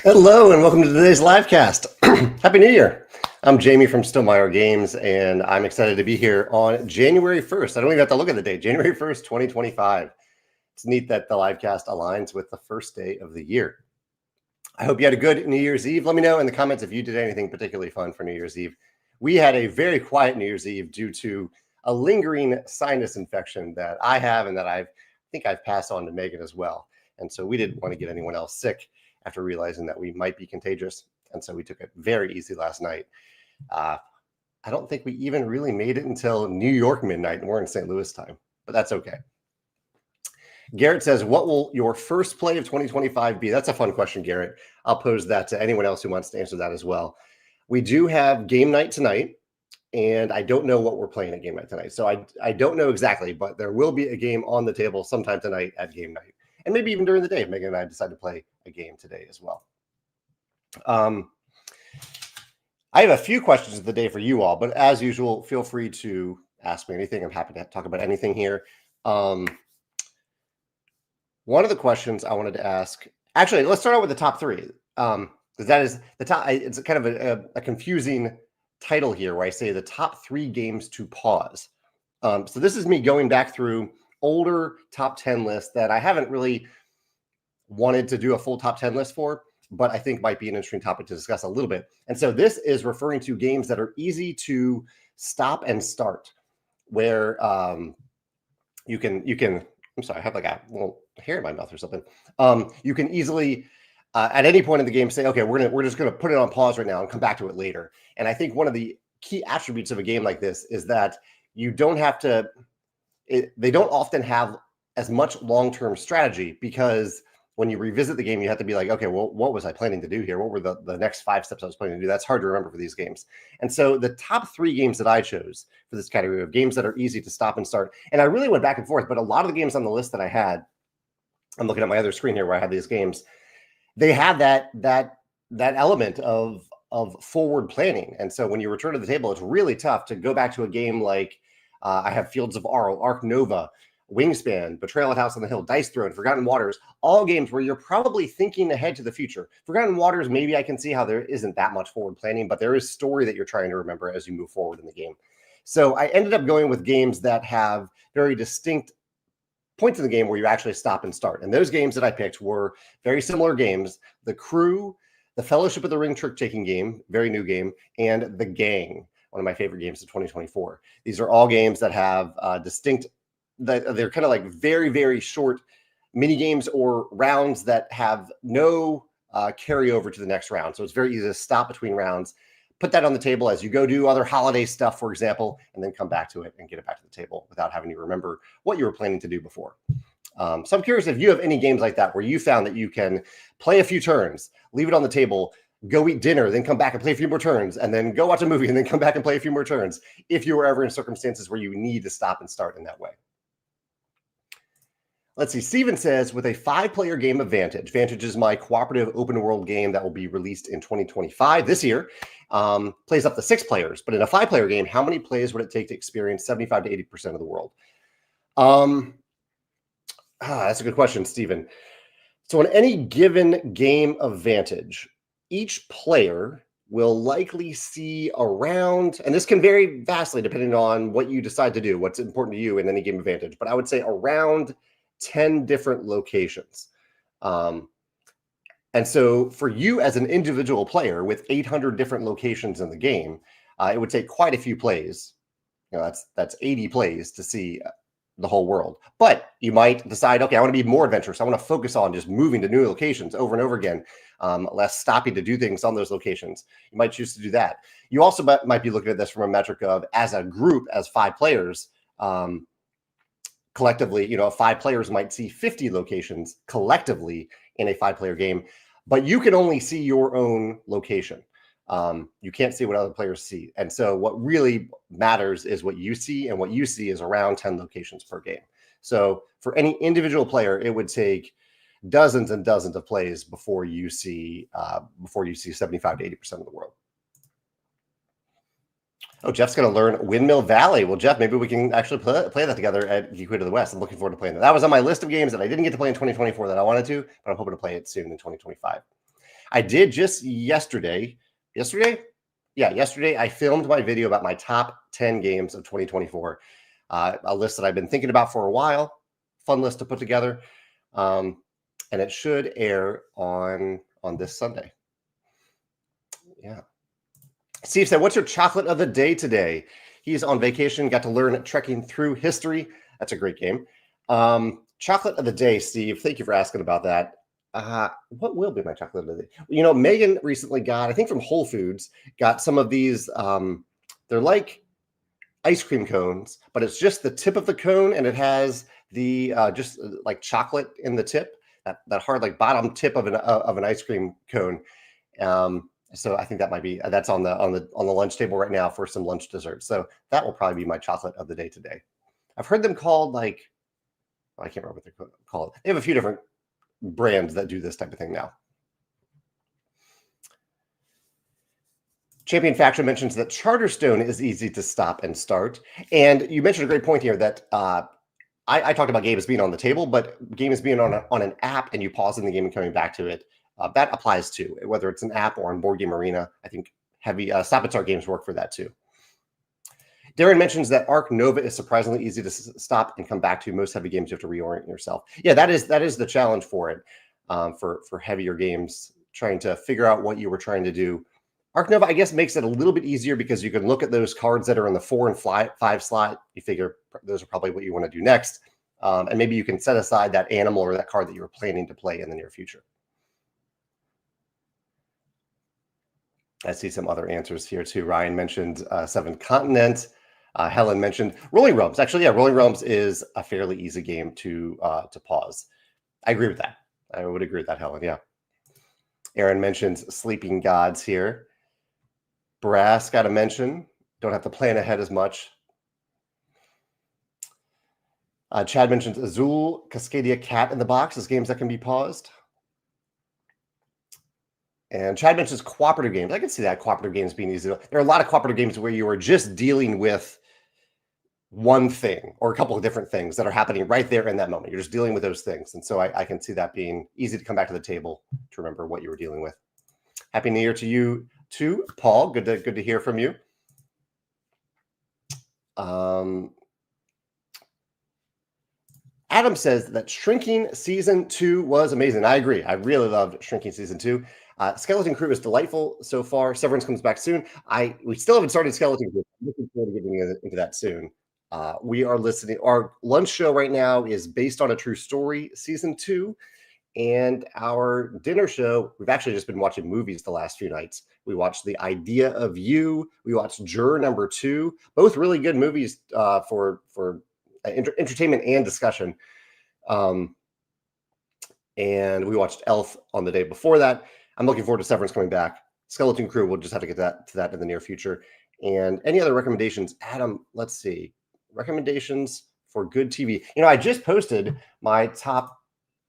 Hello and welcome to today's livecast. Happy New Year. I'm Jamey from Stonemaier Games, and I'm excited to be here on January 1st. I don't even have to look at the date, January 1st, 2025. It's neat that the livecast aligns with the first day of the year. I hope you had a good New Year's Eve. Let me know in the comments if you did anything particularly fun for New Year's Eve. We had a very quiet New Year's Eve due to a lingering sinus infection that I have and that I think I've passed on to Megan as well. And so we didn't want to get anyone else sick after realizing that we might be contagious. And so we took it very easy last night. I don't think we even really made it until New York midnight, and we're in St. Louis time, but that's okay. Garrett says, what will your first play of 2025 be? That's a fun question, Garrett. I'll pose that to anyone else who wants to answer that as well. We do have game night tonight, and I don't know what we're playing at game night tonight. So I don't know exactly, but there will be a game on the table sometime tonight at game night. And maybe even during the day, Megan and I decide to play a game today as well. I have a few questions of the day for you all, but as usual, feel free to ask me anything. I'm happy to talk about anything here. One of the questions I wanted to ask, actually, let's start out with the top three. Because that is the top, it's kind of a confusing title here where I say the top 3 games to pause. So this is me going back through older top 10 lists that I haven't really wanted to do a full top 10 list for, but I think might be an interesting topic to discuss a little bit. And so this is referring to games that are easy to stop and start, where you can, I'm sorry, I have like a little hair in my mouth or something. You can easily, at any point in the game, say, okay, we're just gonna put it on pause right now and come back to it later. And I think one of the key attributes of a game like this is that you don't have to, they don't often have as much long-term strategy, because when you revisit the game, you have to be like, okay, well, what was I planning to do here? What were the next 5 steps I was planning to do? That's hard to remember for these games. And so the top 3 games that I chose for this category of games that are easy to stop and start, and I really went back and forth, but a lot of the games on the list that I had, I'm looking at my other screen here where I have these games, they have that element of forward planning. And so when you return to the table, it's really tough to go back to a game like I have Fields of Arle, Ark Nova, Wingspan, Betrayal at House on the Hill, Dice Throne, Forgotten Waters, all games where you're probably thinking ahead to the future. Forgotten Waters, maybe I can see how there isn't that much forward planning, but there is story that you're trying to remember as you move forward in the game. So I ended up going with games that have very distinct points in the game where you actually stop and start. And those games that I picked were very similar games: The Crew, the Fellowship of the Ring trick-taking game, very new game, and The Gang, one of my favorite games of 2024. These are all games that have distinct, they're kind of like very, very short mini games or rounds that have no carryover to the next round. So it's very easy to stop between rounds, put that on the table as you go do other holiday stuff, for example, and then come back to it and get it back to the table without having to remember what you were planning to do before. So I'm curious if you have any games like that where you found that you can play a few turns, leave it on the table, go eat dinner, then come back and play a few more turns, and then go watch a movie and then come back and play a few more turns, if you were ever in circumstances where you need to stop and start in that way. Let's see. Steven says, with a 5-player game of Vantage. Vantage is my cooperative open world game that will be released in 2025 this year. Plays up to 6 players, but in a 5-player game, how many plays would it take to experience 75 to 80% of the world? That's a good question, Steven. So in any given game of Vantage, each player will likely see around, and this can vary vastly depending on what you decide to do, what's important to you in any game of Vantage, but I would say around 10 different locations. And so for you as an individual player with 800 different locations in the game, it would take quite a few plays. You know, that's 80 plays to see the whole world. But you might decide, okay, I want to be more adventurous. I want to focus on just moving to new locations over and over again, less stopping to do things on those locations. You might choose to do that. You also might be looking at this from a metric of, as a group, as 5 players, collectively, you know, 5 players might see 50 locations collectively in a 5-player game, but you can only see your own location. You can't see what other players see. And so what really matters is what you see, and what you see is around 10 locations per game. So for any individual player, it would take dozens and dozens of plays before you see 75 to 80% of the world. Oh, Jeff's going to learn Windmill Valley. Well, Jeff, maybe we can actually play that together at Equate of the West. I'm looking forward to playing that. That was on my list of games that I didn't get to play in 2024 that I wanted to, but I'm hoping to play it soon in 2025. I did just yesterday. Yesterday? Yeah, yesterday I filmed my video about my top 10 games of 2024. A list that I've been thinking about for a while. Fun list to put together. And it should air on this Sunday. Yeah. Steve said, what's your chocolate of the day today? He's on vacation, got to learn Trekking Through History. That's a great game. Chocolate of the day, Steve. Thank you for asking about that. What will be my chocolate of the day? You know, Megan recently got, I think from Whole Foods, got some of these. They're like ice cream cones, but it's just the tip of the cone, and it has the just like chocolate in the tip, that hard like bottom tip of an ice cream cone. So I think that might be that's on the lunch table right now for some lunch dessert. So that will probably be my chocolate of the day today. I've heard them called like, I can't remember what they're called. They have a few different brands that do this type of thing now. Champion Faction mentions that Charterstone is easy to stop and start. And you mentioned a great point here that I talked about games being on the table, but games being on an app and you pause in the game and coming back to it. That applies too, whether it's an app or on Board Game Arena. I think heavy Stop and Start games work for that too. Darren mentions that Arc Nova is surprisingly easy to stop and come back to. Most heavy games, you have to reorient yourself. Yeah, that is the challenge for it, for heavier games, trying to figure out what you were trying to do. Arc Nova, I guess, makes it a little bit easier because you can look at those cards that are in the 4 and 5 slot. You figure those are probably what you want to do next. And maybe you can set aside that animal or that card that you were planning to play in the near future. I see some other answers here too. Ryan mentioned 7 Continents. Helen mentioned Rolling Realms. Actually, yeah, Rolling Realms is a fairly easy game to pause. I agree with that. I would agree with that, Helen. Yeah. Aaron mentions Sleeping Gods here. Brass got to mention. Don't have to plan ahead as much. Chad mentions Azul, Cascadia, Cat in the Box as games that can be paused. And Chad mentions cooperative games. I can see that cooperative games being easy. There are a lot of cooperative games where you are just dealing with one thing or a couple of different things that are happening right there in that moment. You're just dealing with those things. And so I can see that being easy to come back to the table to remember what you were dealing with. Happy New Year to you too, Paul. Good to hear from you. Adam says that Shrinking Season 2 was amazing. I agree. I really loved Shrinking Season 2. Skeleton Crew is delightful so far. Severance comes back soon. We still haven't started Skeleton Crew. I'm looking forward to getting into that soon. We are listening. Our lunch show right now is Based on a True Story, Season 2. And our dinner show, we've actually just been watching movies the last few nights. We watched The Idea of You. We watched Juror Number 2. Both really good movies for entertainment and discussion. And we watched Elf on the day before that. I'm looking forward to Severance coming back. Skeleton Crew, we'll just have to get to that in the near future. And any other recommendations? Adam, let's see. Recommendations for good TV. You know, I just posted my top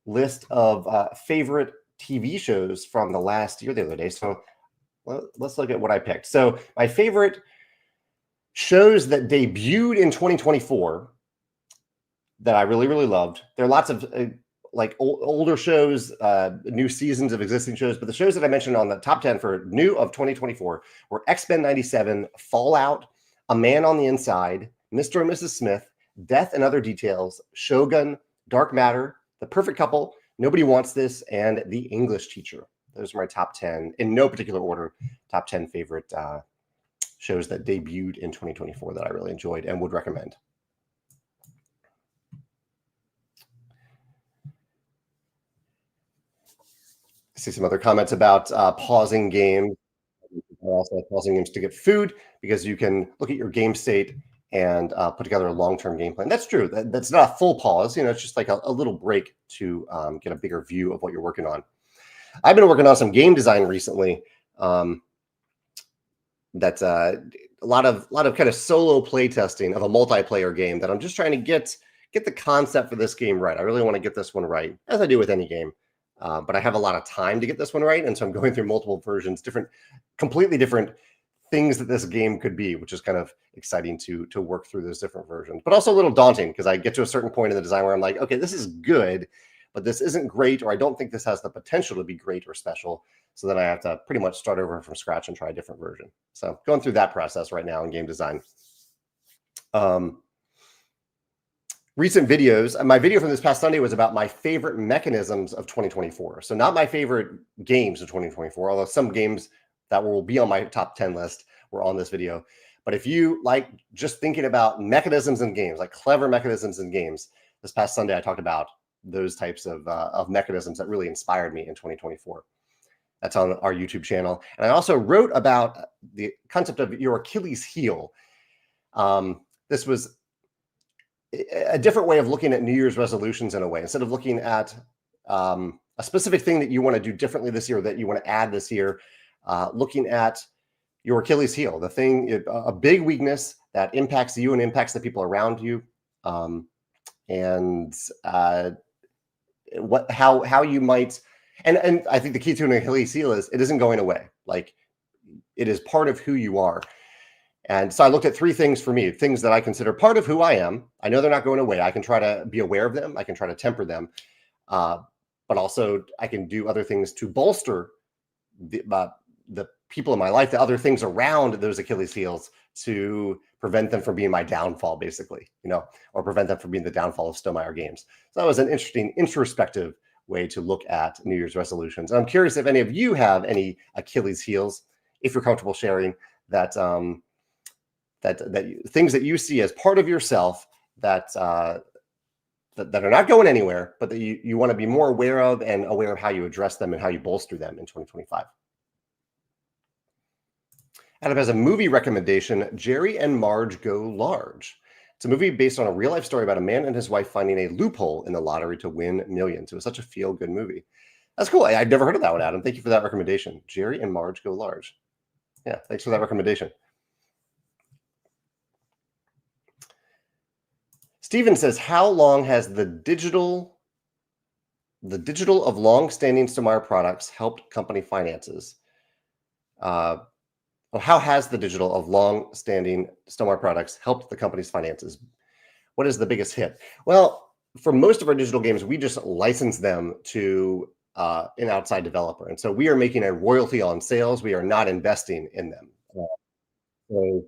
list of favorite TV shows from the last year the other day. So let's look at what I picked. So my favorite shows that debuted in 2024 that I really, really loved. There are lots of like older shows, new seasons of existing shows, but the shows that I mentioned on the top 10 for new of 2024 were X-Men 97, Fallout, A Man on the Inside, Mr. and Mrs. Smith, Death and Other Details, Shogun, Dark Matter, The Perfect Couple, Nobody Wants This, and The English Teacher. Those are my top 10, in no particular order, top 10 favorite shows that debuted in 2024 that I really enjoyed and would recommend. I see some other comments about pausing games. Also pausing games to get food because you can look at your game state and put together a long-term game plan. That's true. That's not a full pause. You know, it's just like a little break to get a bigger view of what you're working on. I've been working on some game design recently. That's a lot of kind of solo play testing of a multiplayer game that I'm just trying to get the concept for this game right. I really want to get this one right, as I do with any game. But I have a lot of time to get this one right, and so I'm going through multiple versions, completely different things that this game could be, which is kind of exciting to work through those different versions, but also a little daunting because I get to a certain point in the design where I'm like, okay, this is good, but this isn't great, or I don't think this has the potential to be great or special. So then I have to pretty much start over from scratch and try a different version. So going through that process right now in game design. Recent videos, my video from this past Sunday was about my favorite mechanisms of 2024. So not my favorite games of 2024, although some games that will be on my top 10 list were on this video. But if you like just thinking about mechanisms in games, like clever mechanisms in games, this past Sunday I talked about those types of mechanisms that really inspired me in 2024. That's on our YouTube channel. And I also wrote about the concept of your Achilles heel. This was a different way of looking at New Year's resolutions in a way. Instead of looking at a specific thing that you want to do differently this year, that you want to add this year, looking at your Achilles heel, the thing, a big weakness that impacts you and impacts the people around you, and how you might, and I think the key to an Achilles heel is it isn't going away. Like, it is part of who you are. And so I looked at three things for me, things that I consider part of who I am. I know they're not going away. I can try to be aware of them. I can try to temper them. But also I can do other things to bolster the people in my life, the other things around those Achilles heels, to prevent them from being my downfall, basically, or prevent them from being the downfall of Stonemaier Games. So that was an interesting introspective way to look at New Year's resolutions. And I'm curious if any of you have any Achilles heels, if you're comfortable sharing that, things that you see as part of yourself that are not going anywhere, but that you want to be more aware of, and aware of how you address them and how you bolster them in 2025. Adam has a movie recommendation, Jerry and Marge Go Large. It's a movie based on a real-life story about a man and his wife finding a loophole in the lottery to win millions. It was such a feel-good movie. That's cool. I've never heard of that one, Adam. Thank you for that recommendation. Jerry and Marge Go Large. Yeah, thanks for that recommendation. Steven says, how long has the digital of long-standing Stonemaier products helped company finances? How has the digital of long-standing Stonemaier products helped the company's finances? What is the biggest hit? Well, for most of our digital games, we just license them to an outside developer. And so we are making a royalty on sales. We are not investing in them. So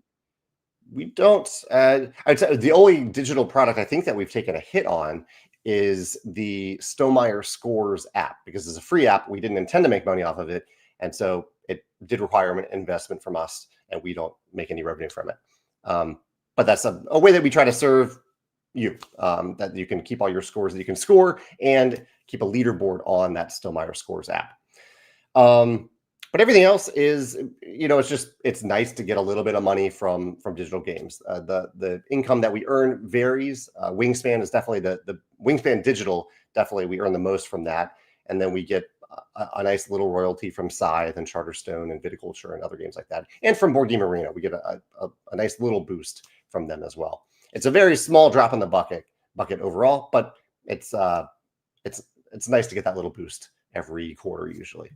we don't, I'd say the only digital product I think that we've taken a hit on is the Stonemaier Scores app, because it's a free app. We didn't intend to make money off of it. And so it did require an investment from us, and we don't make any revenue from it. But that's a way that we try to serve you, that you can keep all your scores that you can score and keep a leaderboard on that Stonemaier Scores app. But everything else is, it's nice to get a little bit of money from digital games. The income that we earn varies. Wingspan is definitely the Wingspan Digital. Definitely, we earn the most from that, and then we get a nice little royalty from Scythe and Charterstone and Viticulture and other games like that, and from Board Game Arena, we get a nice little boost from them as well. It's a very small drop in the bucket overall, but it's nice to get that little boost every quarter usually.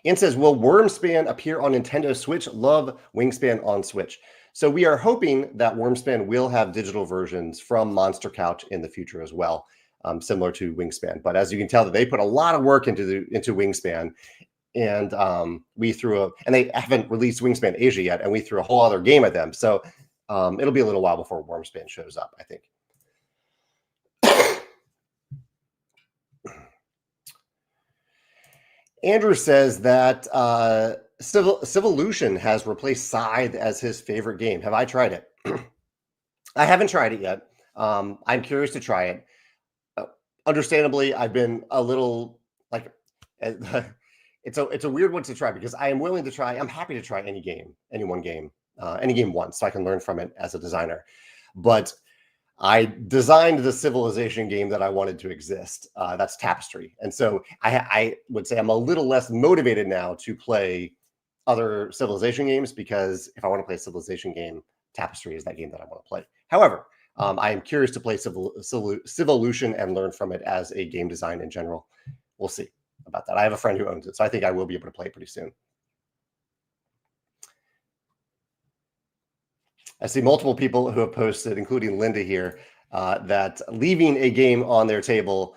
Ian says, will Wormspan appear on Nintendo Switch? Love Wingspan on Switch. So we are hoping that Wormspan will have digital versions from Monster Couch in the future as well, similar to Wingspan. But as you can tell, that they put a lot of work into Wingspan, and and they haven't released Wingspan Asia yet, and we threw a whole other game at them. So it'll be a little while before Wormspan shows up, I think. Andrew says that Civolution has replaced Scythe as his favorite game. Have I tried it? I haven't tried it yet. I'm curious to try it. Understandably, I've been a little like, it's a weird one to try, because I am willing to try. I'm happy to try any one game once, so I can learn from it as a designer. But I designed the Civilization game that I wanted to exist. That's Tapestry. And so I would say I'm a little less motivated now to play other Civilization games, because if I want to play a Civilization game, Tapestry is that game that I want to play. However, I am curious to play Civolution and learn from it as a game design in general. We'll see about that. I have a friend who owns it, so I think I will be able to play it pretty soon. I see multiple people who have posted, including Linda here, that leaving a game on their table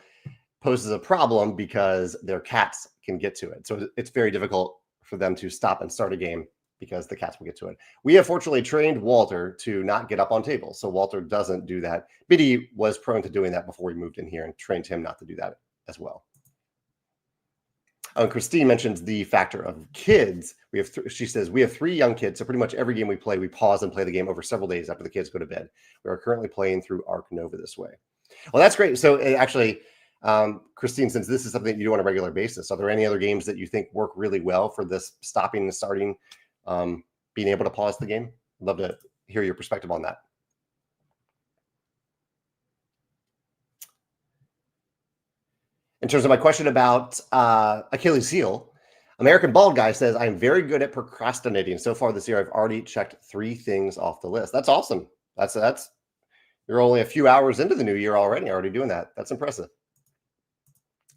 poses a problem because their cats can get to it. So it's very difficult for them to stop and start a game because the cats will get to it. We have fortunately trained Walter to not get up on tables, so Walter doesn't do that. Biddy was prone to doing that before we moved in here and trained him not to do that as well. And Christine mentions the factor of kids. We have, she says, we have 3 young kids, so pretty much every game we play, we pause and play the game over several days after the kids go to bed. We are currently playing through Arc Nova this way. Well, that's great. So actually, Christine, since this is something that you do on a regular basis, are there any other games that you think work really well for this stopping and starting, being able to pause the game? I'd love to hear your perspective on that. In terms of my question about Achilles heel, American Bald Guy says, I'm very good at procrastinating. So far this year, I've already checked 3 things off the list. That's awesome. That's you're only a few hours into the new year already doing that. That's impressive.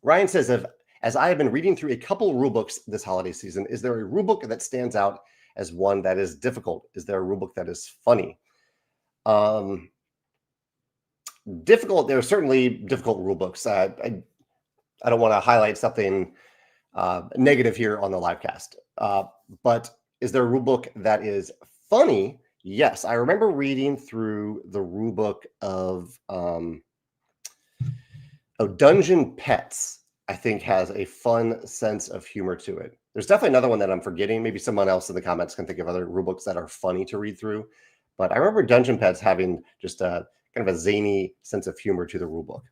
Ryan says, as I have been reading through a couple rulebooks this holiday season, is there a rulebook that stands out as one that is difficult? Is there a rulebook that is funny? Difficult. There are certainly difficult rulebooks. I don't want to highlight something negative here on the livecast, but is there a rulebook that is funny? Yes, I remember reading through the rulebook of Dungeon Pets. I think has a fun sense of humor to it. There's definitely another one that I'm forgetting. Maybe someone else in the comments can think of other rulebooks that are funny to read through. But I remember Dungeon Pets having just a kind of a zany sense of humor to the rulebook.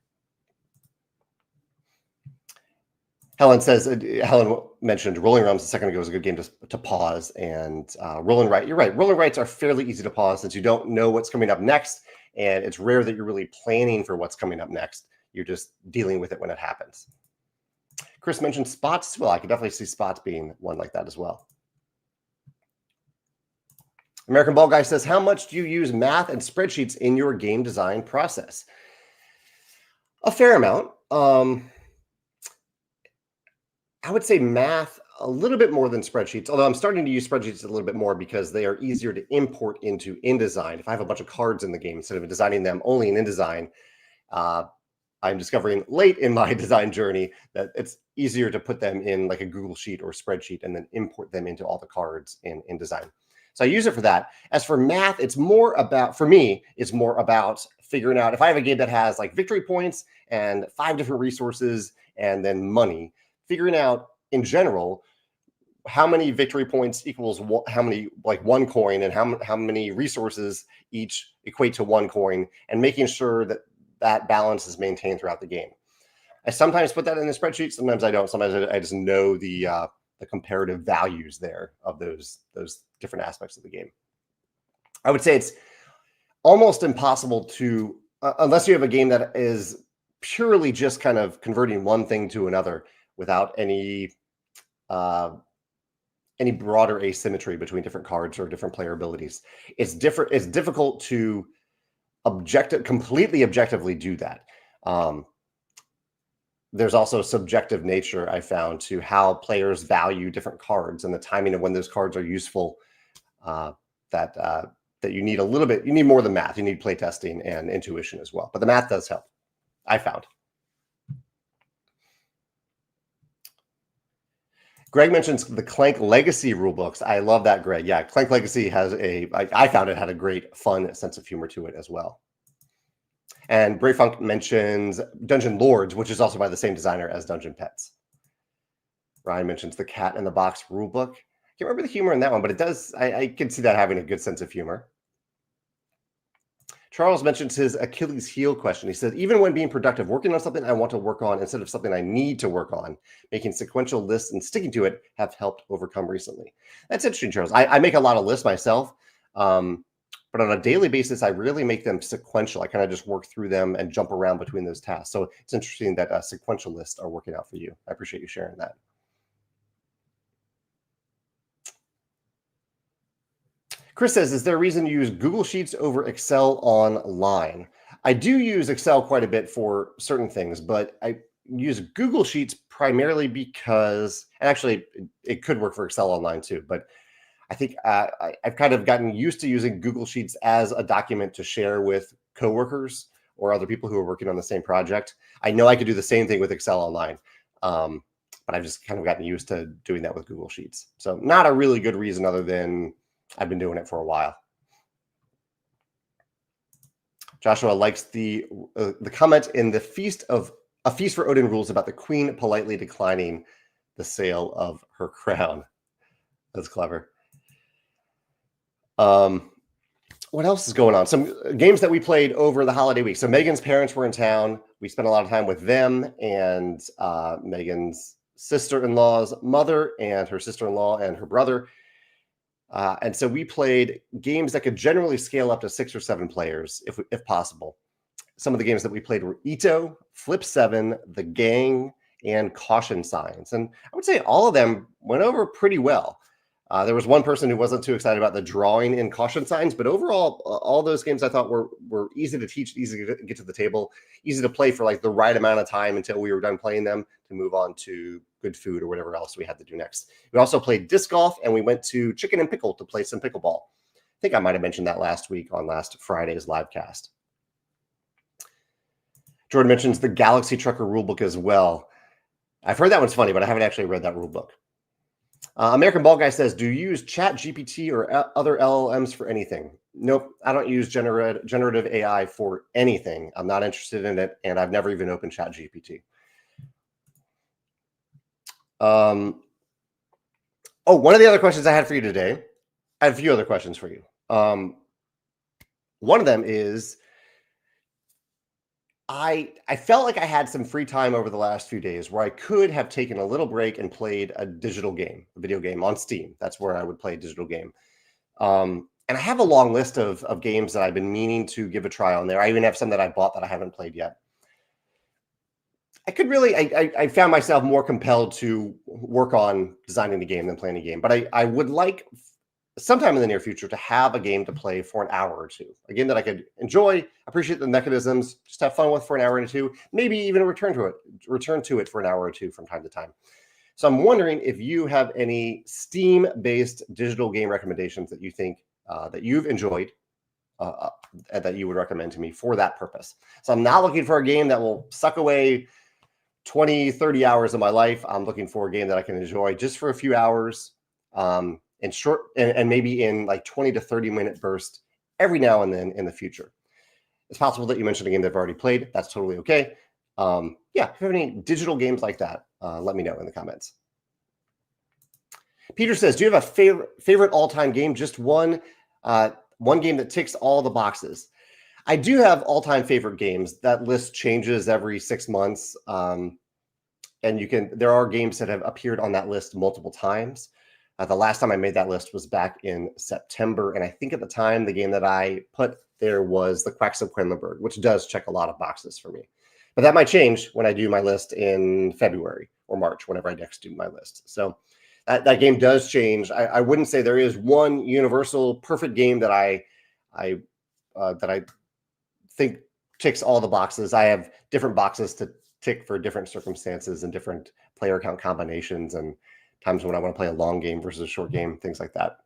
Helen says, Helen mentioned Rolling Realms a second ago was a good game to pause. And Rolling Right, you're right. Rolling Rights are fairly easy to pause since you don't know what's coming up next. And it's rare that you're really planning for what's coming up next. You're just dealing with it when it happens. Chris mentioned Spots. Well, I could definitely see Spots being one like that as well. American Ball Guy says, how much do you use math and spreadsheets in your game design process? A fair amount. I would say math a little bit more than spreadsheets, although I'm starting to use spreadsheets a little bit more because they are easier to import into InDesign. If I have a bunch of cards in the game, instead of designing them only in InDesign, I'm discovering late in my design journey that it's easier to put them in like a Google Sheet or spreadsheet and then import them into all the cards in InDesign. So I use it for that. As for math, it's more about, for me, it's more about figuring out if I have a game that has like victory points and 5 different resources and then money, figuring out in general how many victory points equals how many, like 1 coin, and how many resources each equate to 1 coin, and making sure that that balance is maintained throughout the game. I sometimes put that in the spreadsheet. Sometimes I don't. Sometimes I just know the comparative values there of those different aspects of the game. I would say it's almost impossible to, unless you have a game that is purely just kind of converting one thing to another without any broader asymmetry between different cards or different player abilities. It's difficult to completely objectively do that. There's also subjective nature, I found, to how players value different cards and the timing of when those cards are useful. That you need a little bit, you need more than math. You need playtesting and intuition as well. But the math does help, I found. Greg mentions the Clank Legacy rulebooks. I love that, Greg. Yeah, Clank Legacy has I found it had a great, fun sense of humor to it as well. And Brayfunk mentions Dungeon Lords, which is also by the same designer as Dungeon Pets. Ryan mentions the Cat in the Box rulebook. I can't remember the humor in that one, but it does. I can see that having a good sense of humor. Charles mentions his Achilles heel question. He said, even when being productive, working on something I want to work on instead of something I need to work on, making sequential lists and sticking to it have helped overcome recently. That's interesting, Charles. I make a lot of lists myself, but on a daily basis, I really make them sequential. I kind of just work through them and jump around between those tasks. So it's interesting that sequential lists are working out for you. I appreciate you sharing that. Chris says, is there a reason you use Google Sheets over Excel online? I do use Excel quite a bit for certain things, but I use Google Sheets primarily because, and actually it could work for Excel online too, but I think I've kind of gotten used to using Google Sheets as a document to share with coworkers or other people who are working on the same project. I know I could do the same thing with Excel Online, but I've just kind of gotten used to doing that with Google Sheets. So not a really good reason other than I've been doing it for a while. Joshua likes the comment in the Feast for Odin rules about the queen politely declining the sale of her crown. That's clever. What else is going on? Some games that we played over the holiday week. So Megan's parents were in town. We spent a lot of time with them and Megan's sister-in-law's mother and her sister-in-law and her brother. And so we played games that could generally scale up to 6 or 7 players if possible. Some of the games that we played were Ito, Flip 7, The Gang, and Caution Signs. And I would say all of them went over pretty well. There was one person who wasn't too excited about the drawing in Caution Signs, but overall, all those games I thought were easy to teach, easy to get to the table, easy to play for like the right amount of time until we were done playing them to move on to good food or whatever else we had to do next. We also played disc golf, and we went to Chicken and Pickle to play some pickleball. I think I might have mentioned that last week on last Friday's livecast. Jordan mentions the Galaxy Trucker rulebook as well. I've heard that one's funny, but I haven't actually read that rulebook. American Ball Guy says, do you use ChatGPT or other LLMs for anything? Nope, I don't use generative AI for anything. I'm not interested in it, and I've never even opened ChatGPT. Oh, one of the other questions I had for you today, I have a few other questions for you. One of them is, I felt like I had some free time over the last few days where I could have taken a little break and played a digital game, a video game on Steam. That's where I would play a digital game. And I have a long list of games that I've been meaning to give a try on there. I even have some that I bought that I haven't played yet. I could really, I found myself more compelled to work on designing a game than playing a game. But I would like sometime in the near future to have a game to play for an hour or two, a game that I could enjoy, appreciate the mechanisms, just have fun with for an hour or two, maybe even return to it for an hour or two from time to time. So I'm wondering if you have any Steam-based digital game recommendations that you think that you've enjoyed that you would recommend to me for that purpose. So I'm not looking for a game that will suck away 20, 30 hours of my life. I'm looking for a game that I can enjoy just for a few hours, and short and maybe in like 20 to 30 minute bursts every now and then in the future. It's possible that you mentioned a game they've already played. That's totally okay. Yeah, if you have any digital games like that, let me know in the comments. Peter says, do you have a favorite all-time game? Just one game that ticks all the boxes. I do have all-time favorite games. That list changes every 6 months. And there are games that have appeared on that list multiple times. The last time I made that list was back in September. And I think at the time, the game that I put there was the Quacks of Quedlinburg, which does check a lot of boxes for me. But that might change when I do my list in February or March, whenever I next do my list. So that game does change. I wouldn't say there is one universal perfect game that I think ticks all the boxes. I have different boxes to tick for different circumstances and different player count combinations and times when I want to play a long game versus a short game, things like that.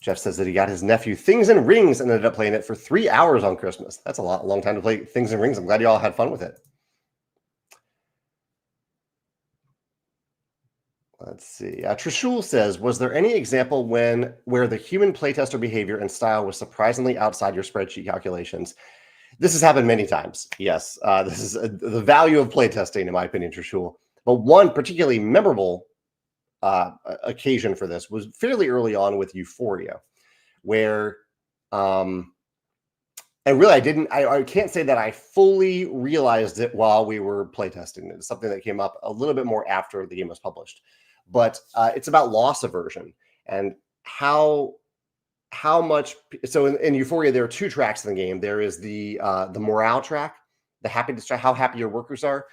Jeff says that he got his nephew Things and Rings and ended up playing it for 3 hours on Christmas. That's a long time to play Things and Rings. I'm glad you all had fun with it. Let's see. Trishul says, was there any example where the human playtester behavior and style was surprisingly outside your spreadsheet calculations? This has happened many times. Yes, this is the value of playtesting, in my opinion, Trishul. But one particularly memorable occasion for this was fairly early on with Euphoria, where, and really I can't say that I fully realized it while we were playtesting. It's something that came up a little bit more after the game was published. But it's about loss aversion and how much. So in Euphoria, there are 2 tracks in the game. There is the morale track, the happiness track, how happy your workers are.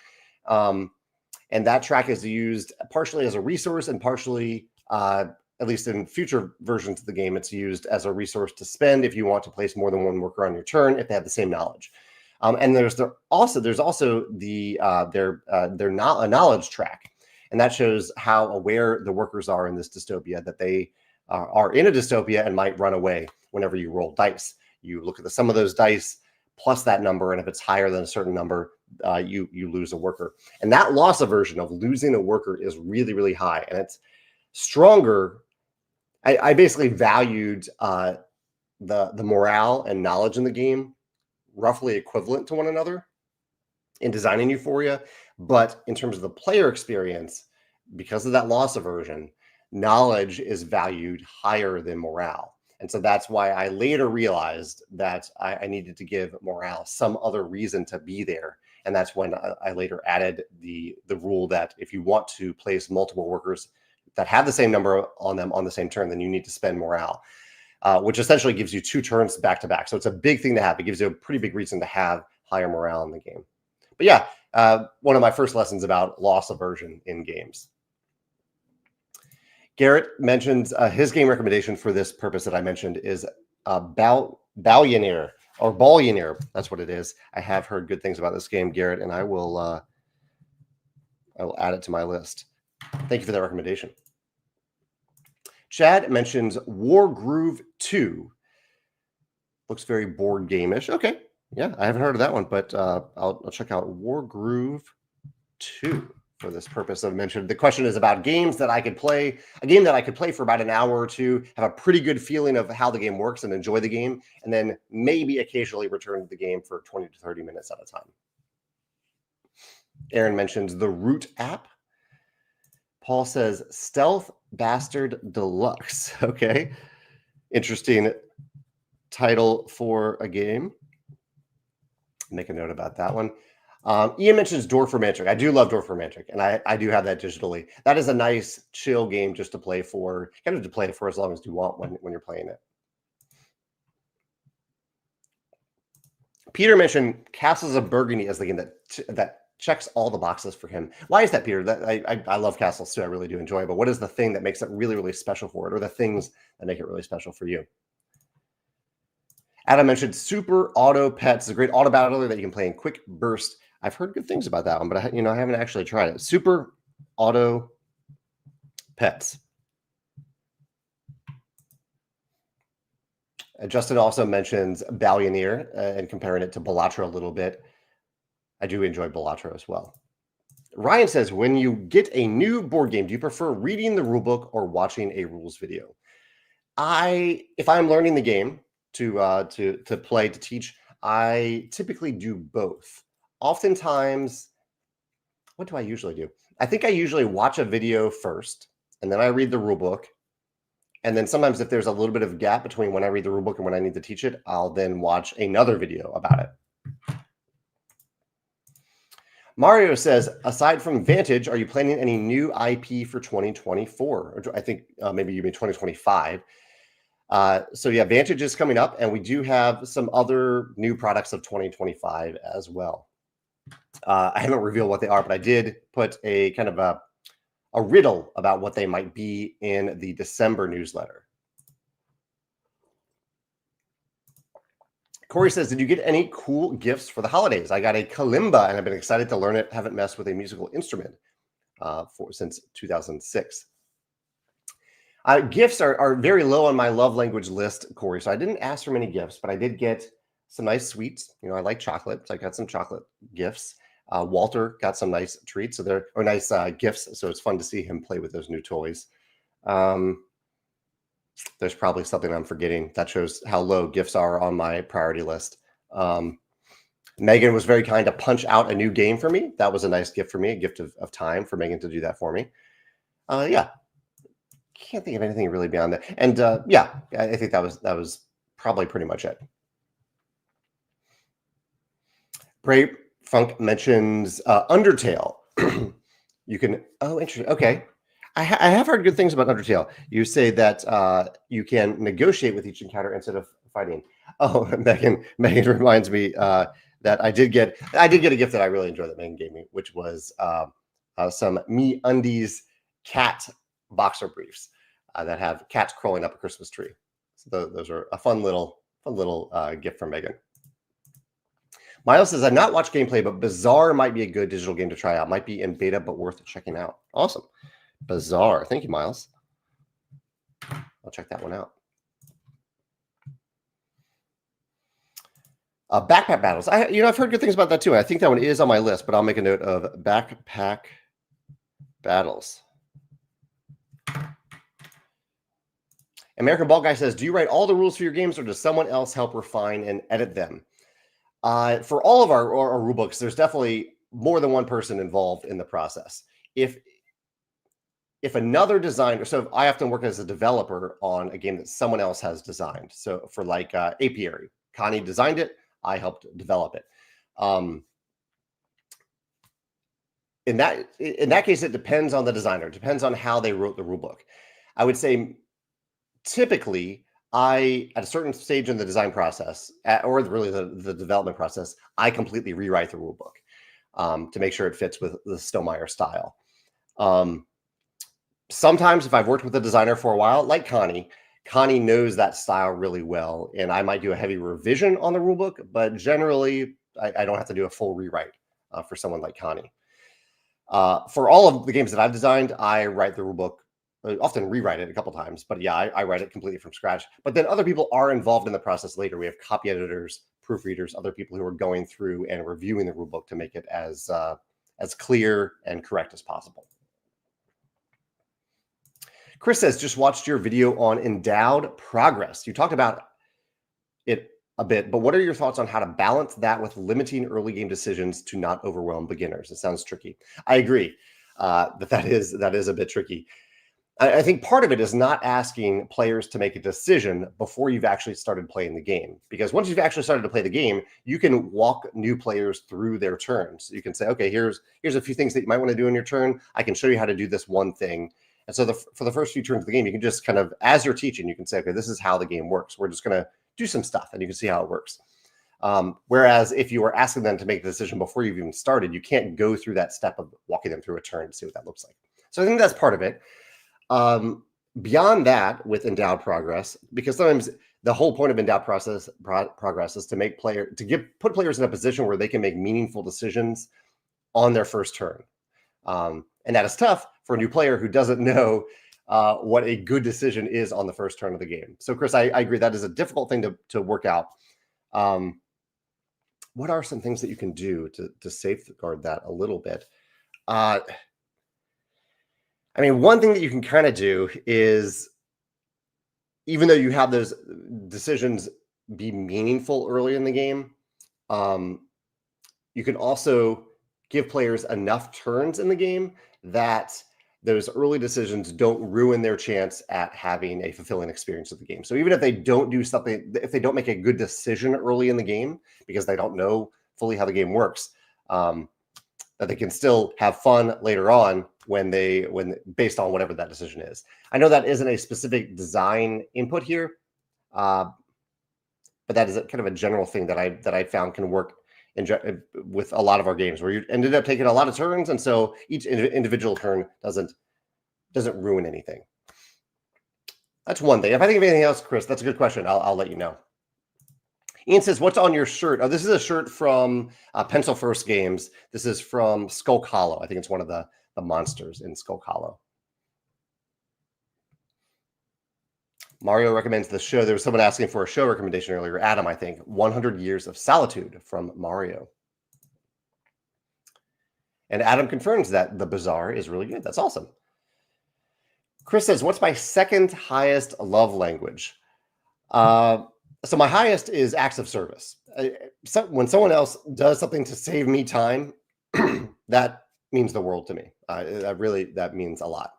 And that track is used partially as a resource and partially, at least in future versions of the game, it's used as a resource to spend if you want to place more than one worker on your turn if they have the same knowledge. And there's also their knowledge track, and that shows how aware the workers are in this dystopia, that they are in a dystopia and might run away whenever you roll dice. You look at the sum of those dice plus that number, and if it's higher than a certain number, you lose a worker. And that loss aversion of losing a worker is really, really high, and it's stronger. I basically valued the morale and knowledge in the game roughly equivalent to one another in designing Euphoria, but in terms of the player experience, because of that loss aversion, knowledge is valued higher than morale. And so that's why I later realized that I needed to give morale some other reason to be there. And that's when I later added the rule that if you want to place multiple workers that have the same number on them on the same turn, then you need to spend morale, which essentially gives you 2 turns back to back. So it's a big thing to have. It gives you a pretty big reason to have higher morale in the game. But yeah, one of my first lessons about loss aversion in games. Garrett mentions his game recommendation for this purpose that I mentioned is Ballioneer or Ballioneer. That's what it is. I have heard good things about this game, Garrett, and I will add it to my list. Thank you for that recommendation. Chad mentions War Groove 2. Looks very board game-ish. Okay. Yeah, I haven't heard of that one, but I'll check out War Groove 2 for this purpose I've mentioned. The question is about games that I could play, a game that I could play for about an hour or two, have a pretty good feeling of how the game works and enjoy the game, and then maybe occasionally return to the game for 20 to 30 minutes at a time. Aaron mentions the Root app. Paul says Stealth Bastard Deluxe. Okay. Interesting title for a game. Make a note about that one. Ian mentions Dorfromantic. I do love Dorfromantic, and I do have that digitally. That is a nice, chill game just to play for, kind of to play for as long as you want when you're playing it. Peter mentioned Castles of Burgundy as the game that checks all the boxes for him. Why is that, Peter? I love Castles too. I really do enjoy it. But what is the thing that makes it really, really special for it, or the things that make it really special for you? Adam mentioned Super Auto Pets. It's a great auto battler that you can play in quick burst. I've heard good things about that one, but I haven't actually tried it. Super Auto Pets. Justin also mentions Ballioneer and comparing it to Balatro a little bit. I do enjoy Balatro as well. Ryan says, when you get a new board game, do you prefer reading the rulebook or watching a rules video? If I'm learning the game to play, to teach, I typically do both. Oftentimes, what do I usually do? I think I usually watch a video first, and then I read the rulebook. And then sometimes if there's a little bit of gap between when I read the rulebook and when I need to teach it, I'll then watch another video about it. Mario says, aside from Vantage, are you planning any new IP for 2024? I think maybe you mean 2025. So yeah, Vantage is coming up, and we do have some other new products of 2025 as well. I haven't revealed what they are, but I did put a kind of a riddle about what they might be in the December newsletter. Corey says, did you get any cool gifts for the holidays? I got a kalimba, and I've been excited to learn it. Haven't messed with a musical instrument since 2006. Gifts are very low on my love language list, Corey, so I didn't ask for many gifts, but I did get some nice sweets. I like chocolate, so I got some chocolate gifts. Walter got some nice treats, so they're nice gifts, so it's fun to see him play with those new toys. There's probably something I'm forgetting. That shows how low gifts are on my priority list. Megan was very kind to punch out a new game for me. That was a nice gift for me, a gift of time for Megan to do that for me. Yeah. Can't think of anything really beyond that. And yeah, I think that was probably pretty much it. Bray Funk mentions Undertale. You can, interesting. Okay. I have heard good things about Undertale. You say that you can negotiate with each encounter instead of fighting. Oh, Megan reminds me that I did get a gift that I really enjoyed that Megan gave me, which was some MeUndies cat boxer briefs that have cats crawling up a Christmas tree. So those are a fun little gift from Megan. Miles says, I've not watched gameplay, but Bazaar might be a good digital game to try out. Might be in beta, but worth checking out. Awesome. Bazaar. Thank you, Miles. I'll check that one out. Backpack battles. I've heard good things about that too. I think that one is on my list, but I'll make a note of backpack battles. American Ball Guy says, do you write all the rules for your games, or does someone else help refine and edit them? For all of our rule books, there's definitely more than one person involved in the process. If another designer, so I often work as a developer on a game that someone else has designed. So for like Apiary, Connie designed it, I helped develop it. In that case, it depends on the designer. It depends on how they wrote the rule book. I would say typically, at a certain stage in the design process, or really the development process, I completely rewrite the rule book to make sure it fits with the Stonemaier style. Sometimes if I've worked with a designer for a while, like Connie knows that style really well, and I might do a heavy revision on the rule book, but generally I don't have to do a full rewrite for someone like Connie. For all of the games that I've designed, I write the rule book. I often rewrite it a couple times, but yeah, I write it completely from scratch. But then other people are involved in the process later. We have copy editors, proofreaders, other people who are going through and reviewing the rule book to make it as clear and correct as possible. Chris says, just watched your video on endowed progress. You talked about it a bit, but what are your thoughts on how to balance that with limiting early game decisions to not overwhelm beginners? It sounds tricky. I agree that is a bit tricky. I think part of it is not asking players to make a decision before you've actually started playing the game. Because once you've actually started to play the game, you can walk new players through their turns. You can say, okay, here's a few things that you might want to do in your turn. I can show you how to do this one thing. And so for the first few turns of the game, you can just kind of, as you're teaching, you can say, okay, this is how the game works. We're just going to do some stuff, and you can see how it works. Whereas if you were asking them to make the decision before you've even started, you can't go through that step of walking them through a turn to see what that looks like. So I think that's part of it. Beyond that, with endowed progress, because sometimes the whole point of endowed progress is to put players in a position where they can make meaningful decisions on their first turn. And that is tough for a new player who doesn't know what a good decision is on the first turn of the game. So Chris, I agree that is a difficult thing to work out. What are some things that you can do to safeguard that a little bit? I mean, one thing that you can kind of do is, even though you have those decisions be meaningful early in the game, you can also give players enough turns in the game that those early decisions don't ruin their chance at having a fulfilling experience of the game. So even if they don't do something, if they don't make a good decision early in the game because they don't know fully how the game works, that they can still have fun later on when based on whatever that decision is. I know that isn't a specific design input here, but that is kind of a general thing that I found can work with a lot of our games, where you ended up taking a lot of turns, and so each individual turn doesn't ruin anything. That's one thing. If I think of anything else, Chris, that's a good question. I'll let you know. Ian says, what's on your shirt? Oh, this is a shirt from Pencil First Games. This is from Skull Hollow. I think it's one of the monsters in Skull Hollow. Mario recommends the show. There was someone asking for a show recommendation earlier. Adam, I think. 100 Years of Solitude from Mario. And Adam confirms that The Bazaar is really good. That's awesome. Chris says, what's my second highest love language? So my highest is acts of service. When someone else does something to save me time, that means the world to me. That means a lot.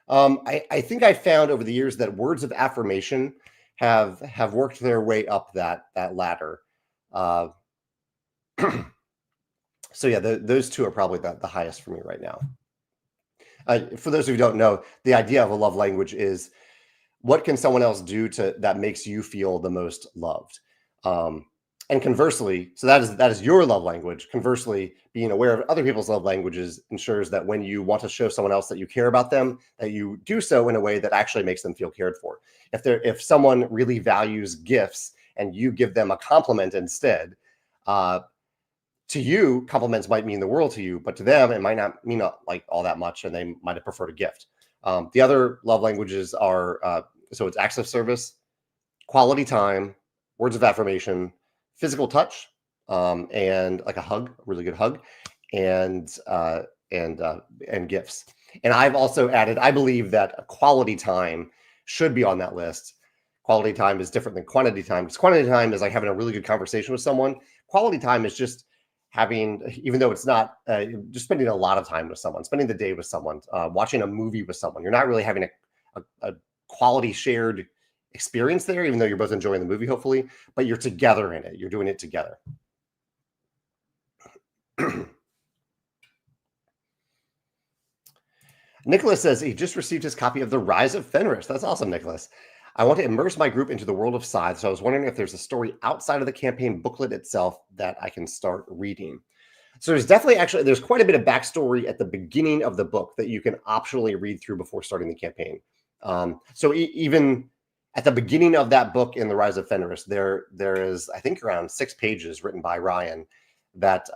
I think I found over the years that words of affirmation have worked their way up that ladder. So yeah, those two are probably the highest for me right now. For those of you who don't know, the idea of a love language is, what can someone else do that makes you feel the most loved? And conversely, so that is your love language. Conversely, being aware of other people's love languages ensures that when you want to show someone else that you care about them, that you do so in a way that actually makes them feel cared for. If someone really values gifts and you give them a compliment instead, to you, compliments might mean the world to you, but to them, it might not mean like all that much, and they might have preferred a gift. The other love languages are So it's acts of service, quality time, words of affirmation, physical touch, and like a hug, a really good hug, and gifts. And I've also added, I believe that quality time should be on that list. Quality time is different than quantity time, because quantity time is like having a really good conversation with someone. Quality time is just having, even though it's not, just spending a lot of time with someone, spending the day with someone, watching a movie with someone. You're not really having a quality shared experience there, even though you're both enjoying the movie, hopefully, but you're together in it. You're doing it together. Nicholas says he just received his copy of The Rise of Fenris. That's awesome, Nicholas. I want to immerse my group into the world of Scythe, so I was wondering if there's a story outside of the campaign booklet itself that I can start reading. So there's definitely, actually, there's quite a bit of backstory at the beginning of the book that you can optionally read through before starting the campaign. So even at the beginning of that book in The Rise of Fenris, there is, I think, around 6 pages written by Ryan that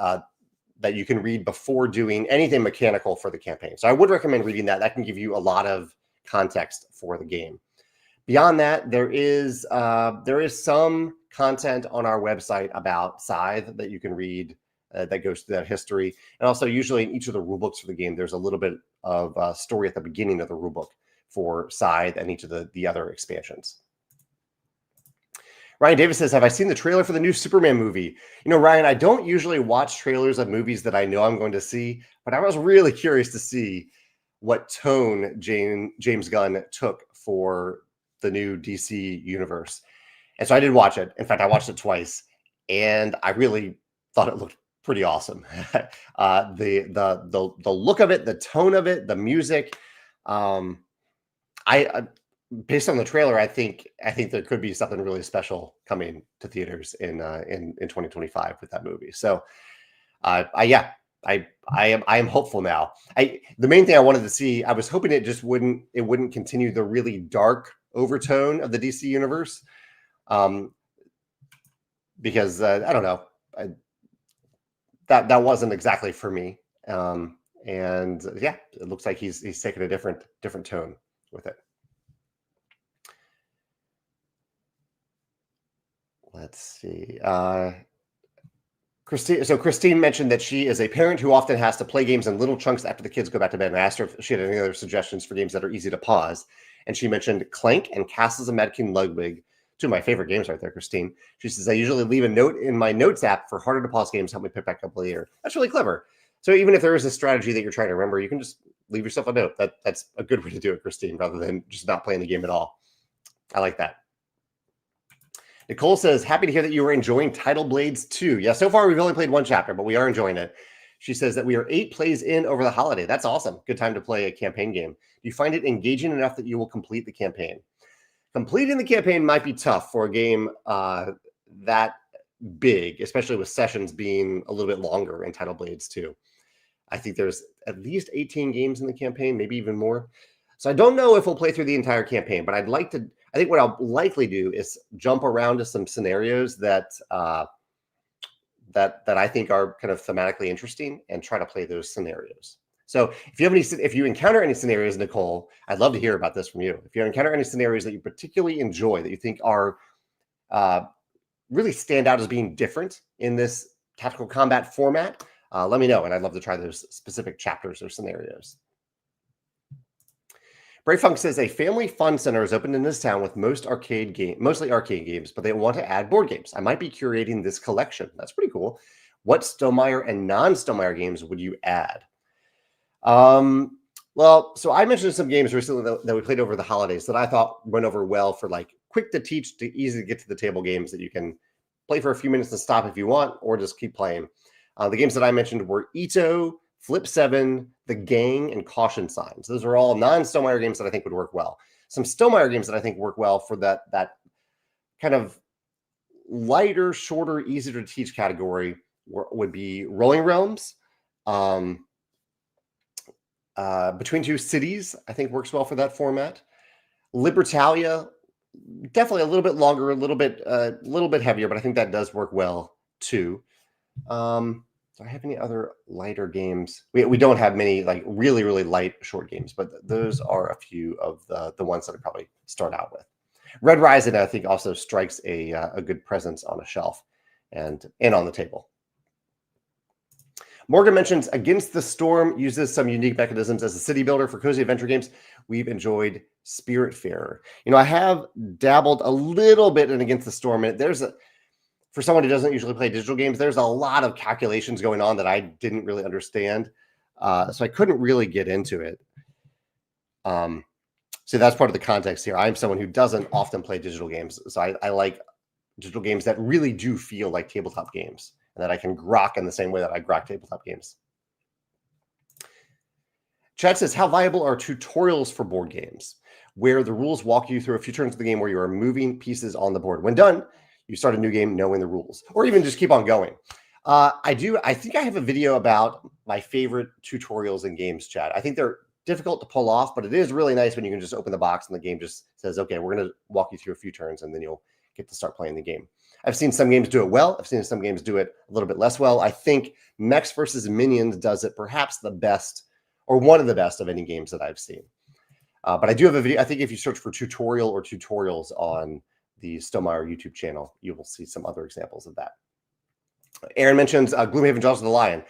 you can read before doing anything mechanical for the campaign. So I would recommend reading that. That can give you a lot of context for the game. Beyond that, there is some content on our website about Scythe that you can read that goes through that history. And also, usually in each of the rulebooks for the game, there's a little bit of story at the beginning of the rulebook for Scythe and each of the other expansions. Ryan Davis says, have I seen the trailer for the new Superman movie? You know, Ryan, I don't usually watch trailers of movies that I know I'm going to see, but I was really curious to see what tone James Gunn took for the new DC universe. And so I did watch it. In fact, I watched it twice, and I really thought it looked pretty awesome. The look of it, the tone of it, the music. Based on the trailer, I think there could be something really special coming to theaters in 2025 with that movie. So, I am hopeful now. The main thing I wanted to see, I was hoping it wouldn't continue the really dark overtone of the DC universe, because I don't know, that wasn't exactly for me. And yeah, it looks like he's taken a different tone with it. Let's see. Christine mentioned that she is a parent who often has to play games in little chunks after the kids go back to bed. And I asked her if she had any other suggestions for games that are easy to pause. And she mentioned Clank and Castles of Mad King Ludwig, two of my favorite games right there, Christine. She says, I usually leave a note in my notes app for harder to pause games, help me pick back up later. That's really clever. So even if there is a strategy that you're trying to remember, you can just leave yourself a note. That's a good way to do it, Christine, rather than just not playing the game at all. I like that. Nicole says, happy to hear that you were enjoying Tidal Blades 2. Yeah, so far we've only played 1 chapter, but we are enjoying it. She says that we are 8 plays in over the holiday. That's awesome. Good time to play a campaign game. Do you find it engaging enough that you will complete the campaign? Completing the campaign might be tough for a game that big, especially with sessions being a little bit longer in Tidal Blades 2. I think there's at least 18 games in the campaign, maybe even more. So I don't know if we'll play through the entire campaign, but I think what I'll likely do is jump around to some scenarios that I think are kind of thematically interesting and try to play those scenarios. So if you encounter any scenarios, Nicole, I'd love to hear about this from you. If you encounter any scenarios that you particularly enjoy, that you think are really stand out as being different in this tactical combat format, let me know, and I'd love to try those specific chapters or scenarios. Brave Funk says a family fun center is opened in this town with mostly arcade games, but they want to add board games. I might be curating this collection. That's pretty cool. What Stonemaier and non-Stonemaier games would you add? Well, so I mentioned some games recently that we played over the holidays that I thought went over well for like quick to teach, to easy to get to the table games that you can play for a few minutes and stop if you want, or just keep playing. The games that I mentioned were Ito, Flip 7, The Gang, and Caution Signs. Those are all non-Stonemaier games that I think would work well. Some Stonemaier games that I think work well for that kind of lighter, shorter, easier to teach category would be Rolling Realms. Between Two Cities, I think works well for that format. Libertalia, definitely a little bit longer, a little bit heavier, but I think that does work well too. do I have any other lighter games? We don't have many like really, really light short games, but those are a few of the ones that I probably start out with. Red Rising, I think, also strikes a good presence on a shelf and on the table. Morgan mentions Against the Storm uses some unique mechanisms as a city builder for cozy adventure games. We've enjoyed Spiritfarer. You know, I have dabbled a little bit in Against the Storm, and for someone who doesn't usually play digital games, there's a lot of calculations going on that I didn't really understand. So I couldn't really get into it. So that's part of the context here. I'm someone who doesn't often play digital games. So I like digital games that really do feel like tabletop games and that I can grok in the same way that I grok tabletop games. Chad says, how viable are tutorials for board games where the rules walk you through a few turns of the game where you are moving pieces on the board? When done, you start a new game knowing the rules, or even just keep on going. I think I have a video about my favorite tutorials in games, Chad. I think they're difficult to pull off, but it is really nice when you can just open the box and the game just says, okay, we're going to walk you through a few turns and then you'll get to start playing the game. I've seen some games do it well. I've seen some games do it a little bit less well. I think Mechs versus Minions does it perhaps the best, or one of the best of any games that I've seen. But I do have a video. I think if you search for tutorial or tutorials on the Stonemaier YouTube channel, you will see some other examples of that. Aaron mentions Gloomhaven Jaws of the Lion.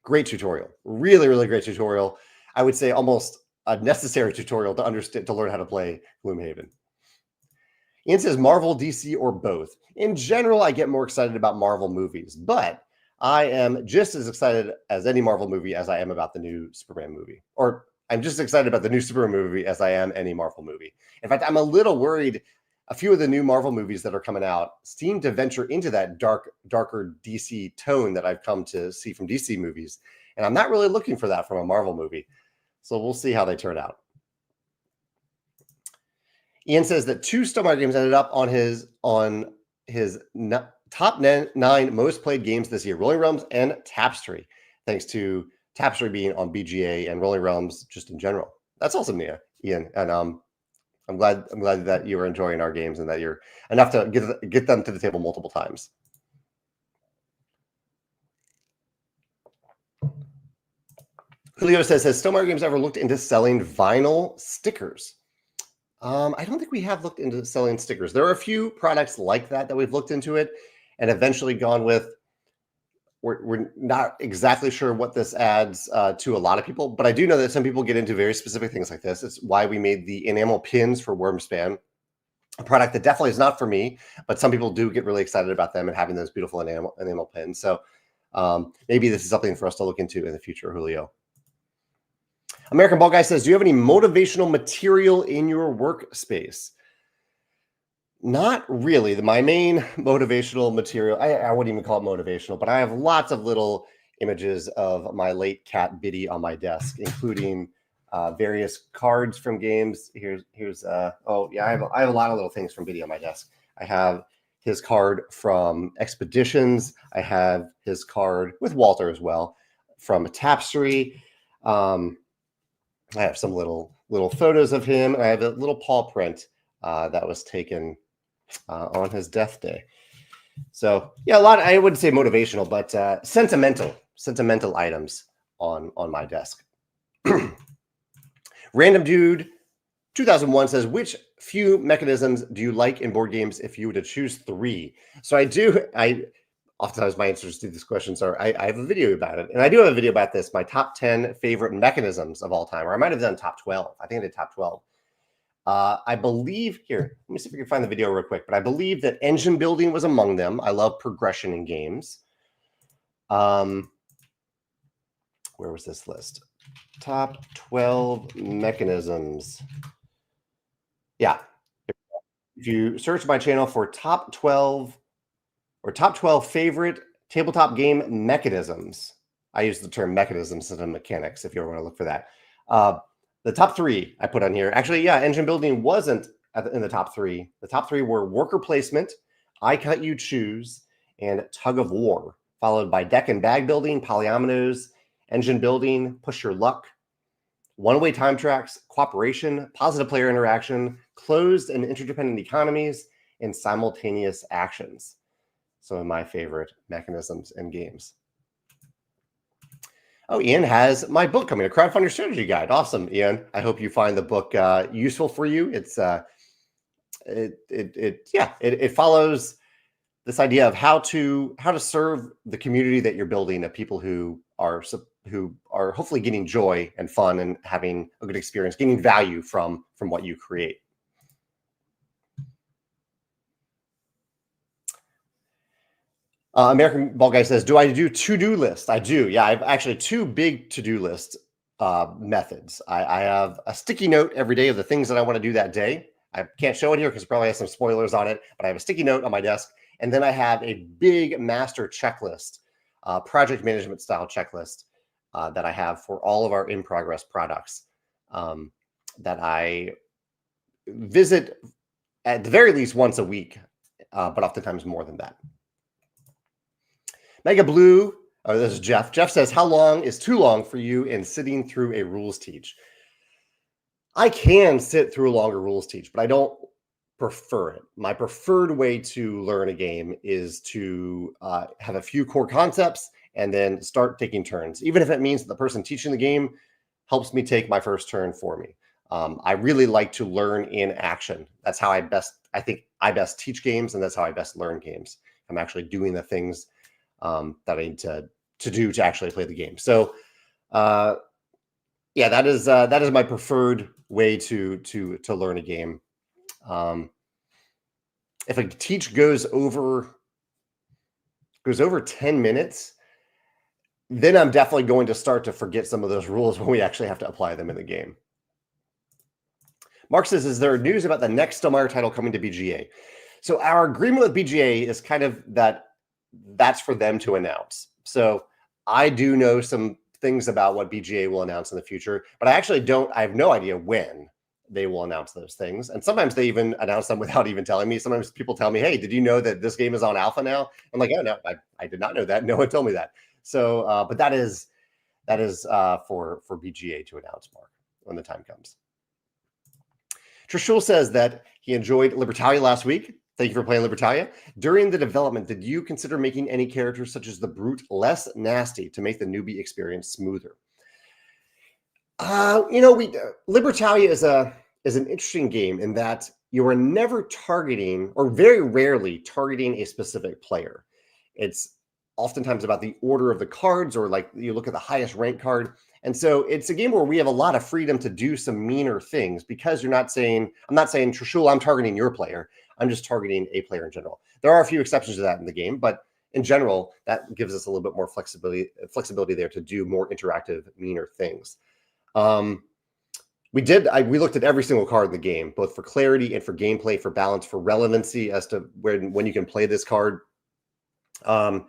Great tutorial. Really, really great tutorial. I would say almost a necessary tutorial to learn how to play Gloomhaven. Ian says Marvel, DC, or both. In general, I get more excited about Marvel movies, but I am just as excited as any Marvel movie as I am about the new Superman movie. Or I'm just excited about the new Superman movie as I am any Marvel movie. In fact, I'm a little worried a few of the new Marvel movies that are coming out seem to venture into that darker DC tone that I've come to see from DC movies. And I'm not really looking for that from a Marvel movie. So we'll see how they turn out. Ian says that 2 Stonemaier games ended up on his top 9 most played games this year: Rolling Realms and Tapestry, thanks to Tapestry being on BGA and Rolling Realms just in general. That's awesome, Ian. And I'm glad that you are enjoying our games and that you're enough to get them to the table multiple times. Julio says, has Stonemaier Games ever looked into selling vinyl stickers? I don't think we have looked into selling stickers. There are a few products like that we've looked into it and eventually gone with. We're not exactly sure what this adds to a lot of people, but I do know that some people get into very specific things like this. It's why we made the enamel pins for Wormspan, a product that definitely is not for me, but some people do get really excited about them and having those beautiful enamel pins. So maybe this is something for us to look into in the future, Julio. American Ball Guy says, do you have any motivational material in your workspace? Not really. My main motivational material, I wouldn't even call it motivational, but I have lots of little images of my late cat Biddy on my desk, including various cards from games. Here's oh yeah, I have a lot of little things from Biddy on my desk. I have his card from Expeditions. I have his card with Walter as well from Tapestry. I have some little photos of him. I have a little paw print that was taken on his death day. So yeah, a lot. I wouldn't say motivational, but sentimental items on my desk. Random Dude 2001 says, which few mechanisms do you like in board games if you were to choose 3? So oftentimes my answers to these questions are, I have a video about it. And I do have a video about this, my top 10 favorite mechanisms of all time, or I might have done top 12. I think I did top 12. I believe here, let me see if we can find the video real quick, but I believe that engine building was among them. I love progression in games. Where was this list? Top 12 mechanisms. Yeah. If you search my channel for top 12 or top 12 favorite tabletop game mechanisms, I use the term mechanisms instead of mechanics if you ever want to look for that. The top 3 I put on here. Actually, yeah, engine building wasn't in the top 3. The top 3 were worker placement, I Cut You Choose, and tug of war, followed by deck and bag building, polyominoes, engine building, push your luck, one-way time tracks, cooperation, positive player interaction, closed and interdependent economies, and simultaneous actions. Some of my favorite mechanisms in games. Oh, Ian has my book coming, a crowdfunding strategy guide. Awesome, Ian. I hope you find the book useful for you. It's it follows this idea of how to serve the community that you're building, of people who are hopefully getting joy and fun and having a good experience, getting value from what you create. American Ball Guy says, do I do to-do lists? I do. Yeah, I have actually two big to-do list methods. I have a sticky note every day of the things that I want to do that day. I can't show it here because it probably has some spoilers on it, but I have a sticky note on my desk. And then I have a big master checklist, project management style checklist that I have for all of our in-progress products that I visit at the very least once a week, but oftentimes more than that. Mega Blue, oh, this is Jeff. Jeff says, how long is too long for you in sitting through a rules teach? I can sit through a longer rules teach, but I don't prefer it. My preferred way to learn a game is to have a few core concepts and then start taking turns, even if it means that the person teaching the game helps me take my first turn for me. I really like to learn in action. That's how I think I best teach games, and that's how I best learn games. I'm actually doing the things that I need to do to actually play the game. So, yeah, that is my preferred way to learn a game. If a teach goes over 10 minutes, then I'm definitely going to start to forget some of those rules when we actually have to apply them in the game. Mark says, is there news about the next Stonemaier title coming to BGA? So our agreement with BGA is kind of that's for them to announce. So I do know some things about what BGA will announce in the future, but I have no idea when they will announce those things. And sometimes they even announce them without even telling me. Sometimes people tell me, hey, did you know that this game is on alpha now? I'm like, oh, no, I did not know that. No one told me that. So, but that is for BGA to announce, Mark, when the time comes. Trishul says that he enjoyed Libertalia last week. Thank you for playing Libertalia. During the development, did you consider making any characters such as the Brute less nasty to make the newbie experience smoother? Libertalia is an interesting game in that you are never targeting, or very rarely targeting, a specific player. It's oftentimes about the order of the cards, or like you look at the highest rank card. And so it's a game where we have a lot of freedom to do some meaner things, because I'm not saying, Trishul, I'm targeting your player. I'm just targeting a player in general. There are a few exceptions to that in the game, but in general, that gives us a little bit more flexibility there to do more interactive, meaner things. We looked at every single card in the game, both for clarity and for gameplay, for balance, for relevancy as to when you can play this card. And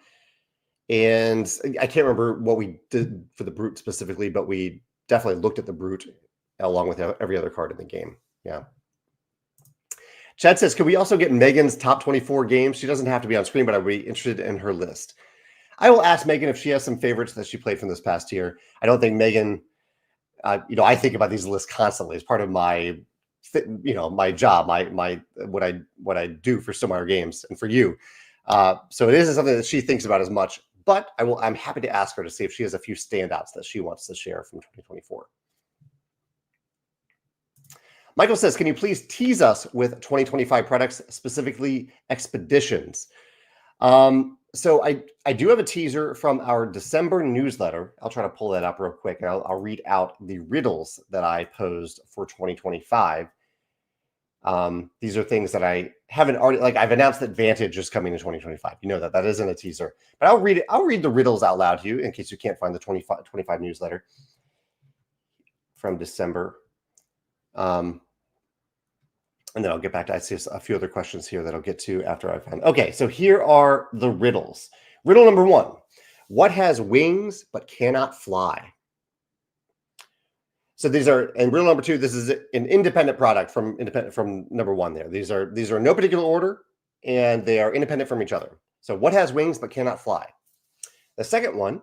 I can't remember what we did for the Brute specifically, but we definitely looked at the Brute along with every other card in the game. Yeah. Chad says, can we also get Megan's top 24 games? She doesn't have to be on screen, but I'd be interested in her list. I will ask Megan if she has some favorites that she played from this past year. I don't think Megan, I think about these lists constantly as part of my, my job, what I do for Stonemaier Games and for you. So it isn't something that she thinks about as much, but I'm happy to ask her to see if she has a few standouts that she wants to share from 2024. Michael says, can you please tease us with 2025 products, specifically expeditions? So I do have a teaser from our December newsletter. I'll try to pull that up real quick, and I'll read out the riddles that I posed for 2025. These are things that I haven't already, like I've announced that Vantage is coming in 2025. You know that isn't a teaser, but I'll read it. I'll read the riddles out loud to you in case you can't find the 25 newsletter from December. And then I'll get back to, I see a few other questions here that I'll get to after I find. Okay, so here are the riddles. Riddle number 1. What has wings but cannot fly? So these are, and riddle number 2, this is an independent product from number 1 there. These are in no particular order, and they are independent from each other. So what has wings but cannot fly? The second one,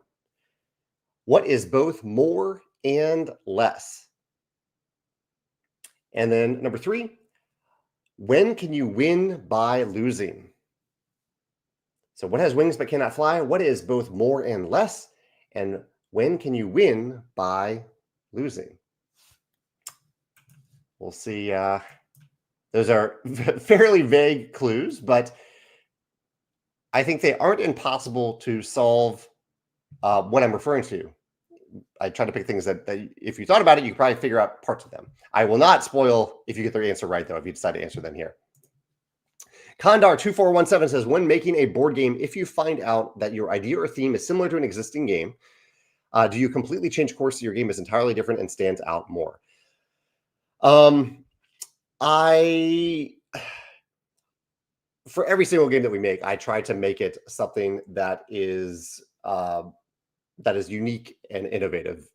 what is both more and less? And then number 3, when can you win by losing? So what has wings but cannot fly? What is both more and less? And When can you win by losing? We'll see. Those are fairly vague clues, but I think they aren't impossible to solve what I'm referring to. I try to pick things that if you thought about it, you could probably figure out parts of them. I will not spoil if you get the answer right, though, if you decide to answer them here. Kondar2417 says, when making a board game, if you find out that your idea or theme is similar to an existing game, do you completely change course so your game is entirely different and stands out more? For every single game that we make, I try to make it something that is unique and innovative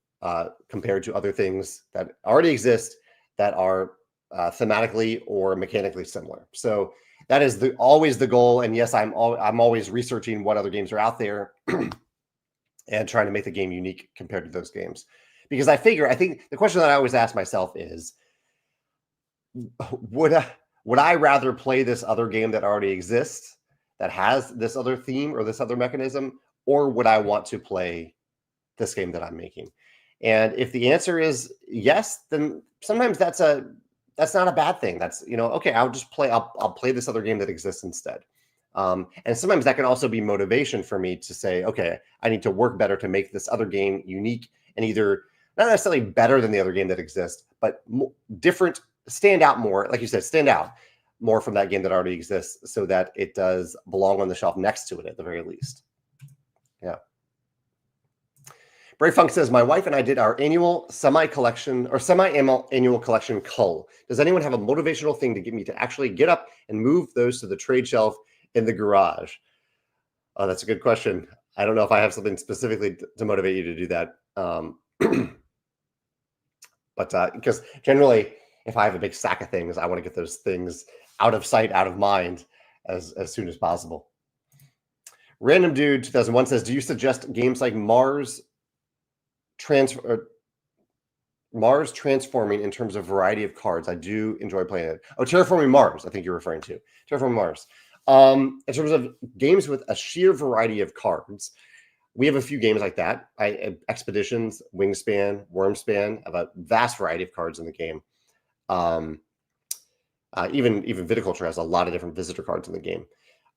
compared to other things that already exist that are thematically or mechanically similar. So that is always the goal. And yes, I'm always researching what other games are out there and trying to make the game unique compared to those games. Because I think the question that I always ask myself is, would I rather play this other game that already exists, that has this other theme or this other mechanism, or would I want to play this game that I'm making? And if the answer is yes, then sometimes that's not a bad thing. That's, okay, I'll play this other game that exists instead. And sometimes that can also be motivation for me to say, okay, I need to work better to make this other game unique and either not necessarily better than the other game that exists, but different, stand out more, like you said, stand out more from that game that already exists so that it does belong on the shelf next to it at the very least. Yeah. Brave Funk says, my wife and I did our annual semi-annual collection cull. Does anyone have a motivational thing to get me to actually get up and move those to the trade shelf in the garage? Oh, that's a good question. I don't know if I have something specifically to motivate you to do that. But because generally, if I have a big stack of things, I want to get those things out of sight, out of mind as soon as possible. Random Dude 2001 says, do you suggest games like Mars transforming in terms of variety of cards? I do enjoy playing it. Oh, Terraforming Mars, I think you're referring to. Terraforming Mars. In terms of games with a sheer variety of cards, we have a few games like that. Expeditions, Wingspan, Wormspan have a vast variety of cards in the game. Even Viticulture has a lot of different visitor cards in the game.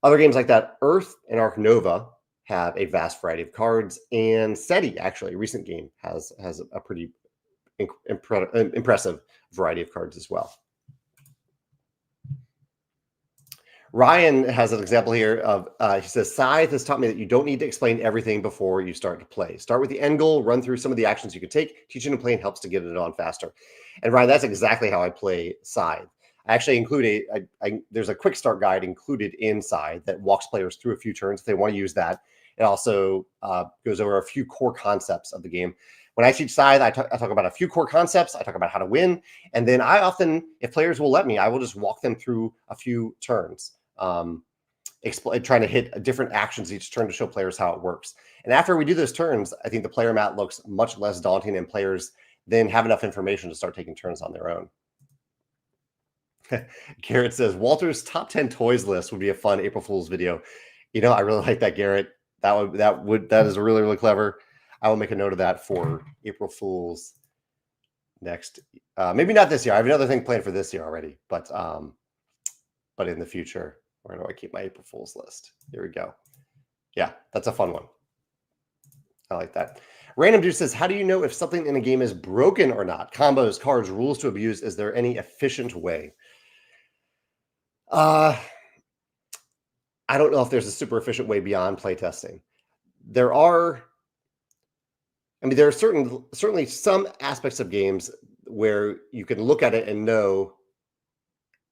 Other games like that, Earth and Ark Nova, have a vast variety of cards, and SETI, actually, a recent game, has a pretty impressive variety of cards as well. Ryan has an example here of, he says, Scythe has taught me that you don't need to explain everything before you start to play. Start with the end goal, run through some of the actions you could take. Teaching and playing helps to get it on faster. And Ryan, that's exactly how I play Scythe. I actually include there's a quick start guide included in Scythe that walks players through a few turns if they want to use that. It also goes over a few core concepts of the game. When I teach Scythe, I talk about a few core concepts. I talk about how to win. And then I often, if players will let me, I will just walk them through a few turns, trying to hit different actions each turn to show players how it works. And after we do those turns, I think the player mat looks much less daunting, and players then have enough information to start taking turns on their own. Garrett says, Walter's top 10 toys list would be a fun April Fool's video. I really like that, Garrett. That is really, really clever. I will make a note of that for April Fool's next. Maybe not this year. I have another thing planned for this year already, but in the future, where do I keep my April Fool's list? Here we go. Yeah, that's a fun one. I like that. Random Dude says, how do you know if something in a game is broken or not? Combos, cards, rules to abuse. Is there any efficient way? I don't know if there's a super efficient way beyond playtesting. There are certainly some aspects of games where you can look at it and know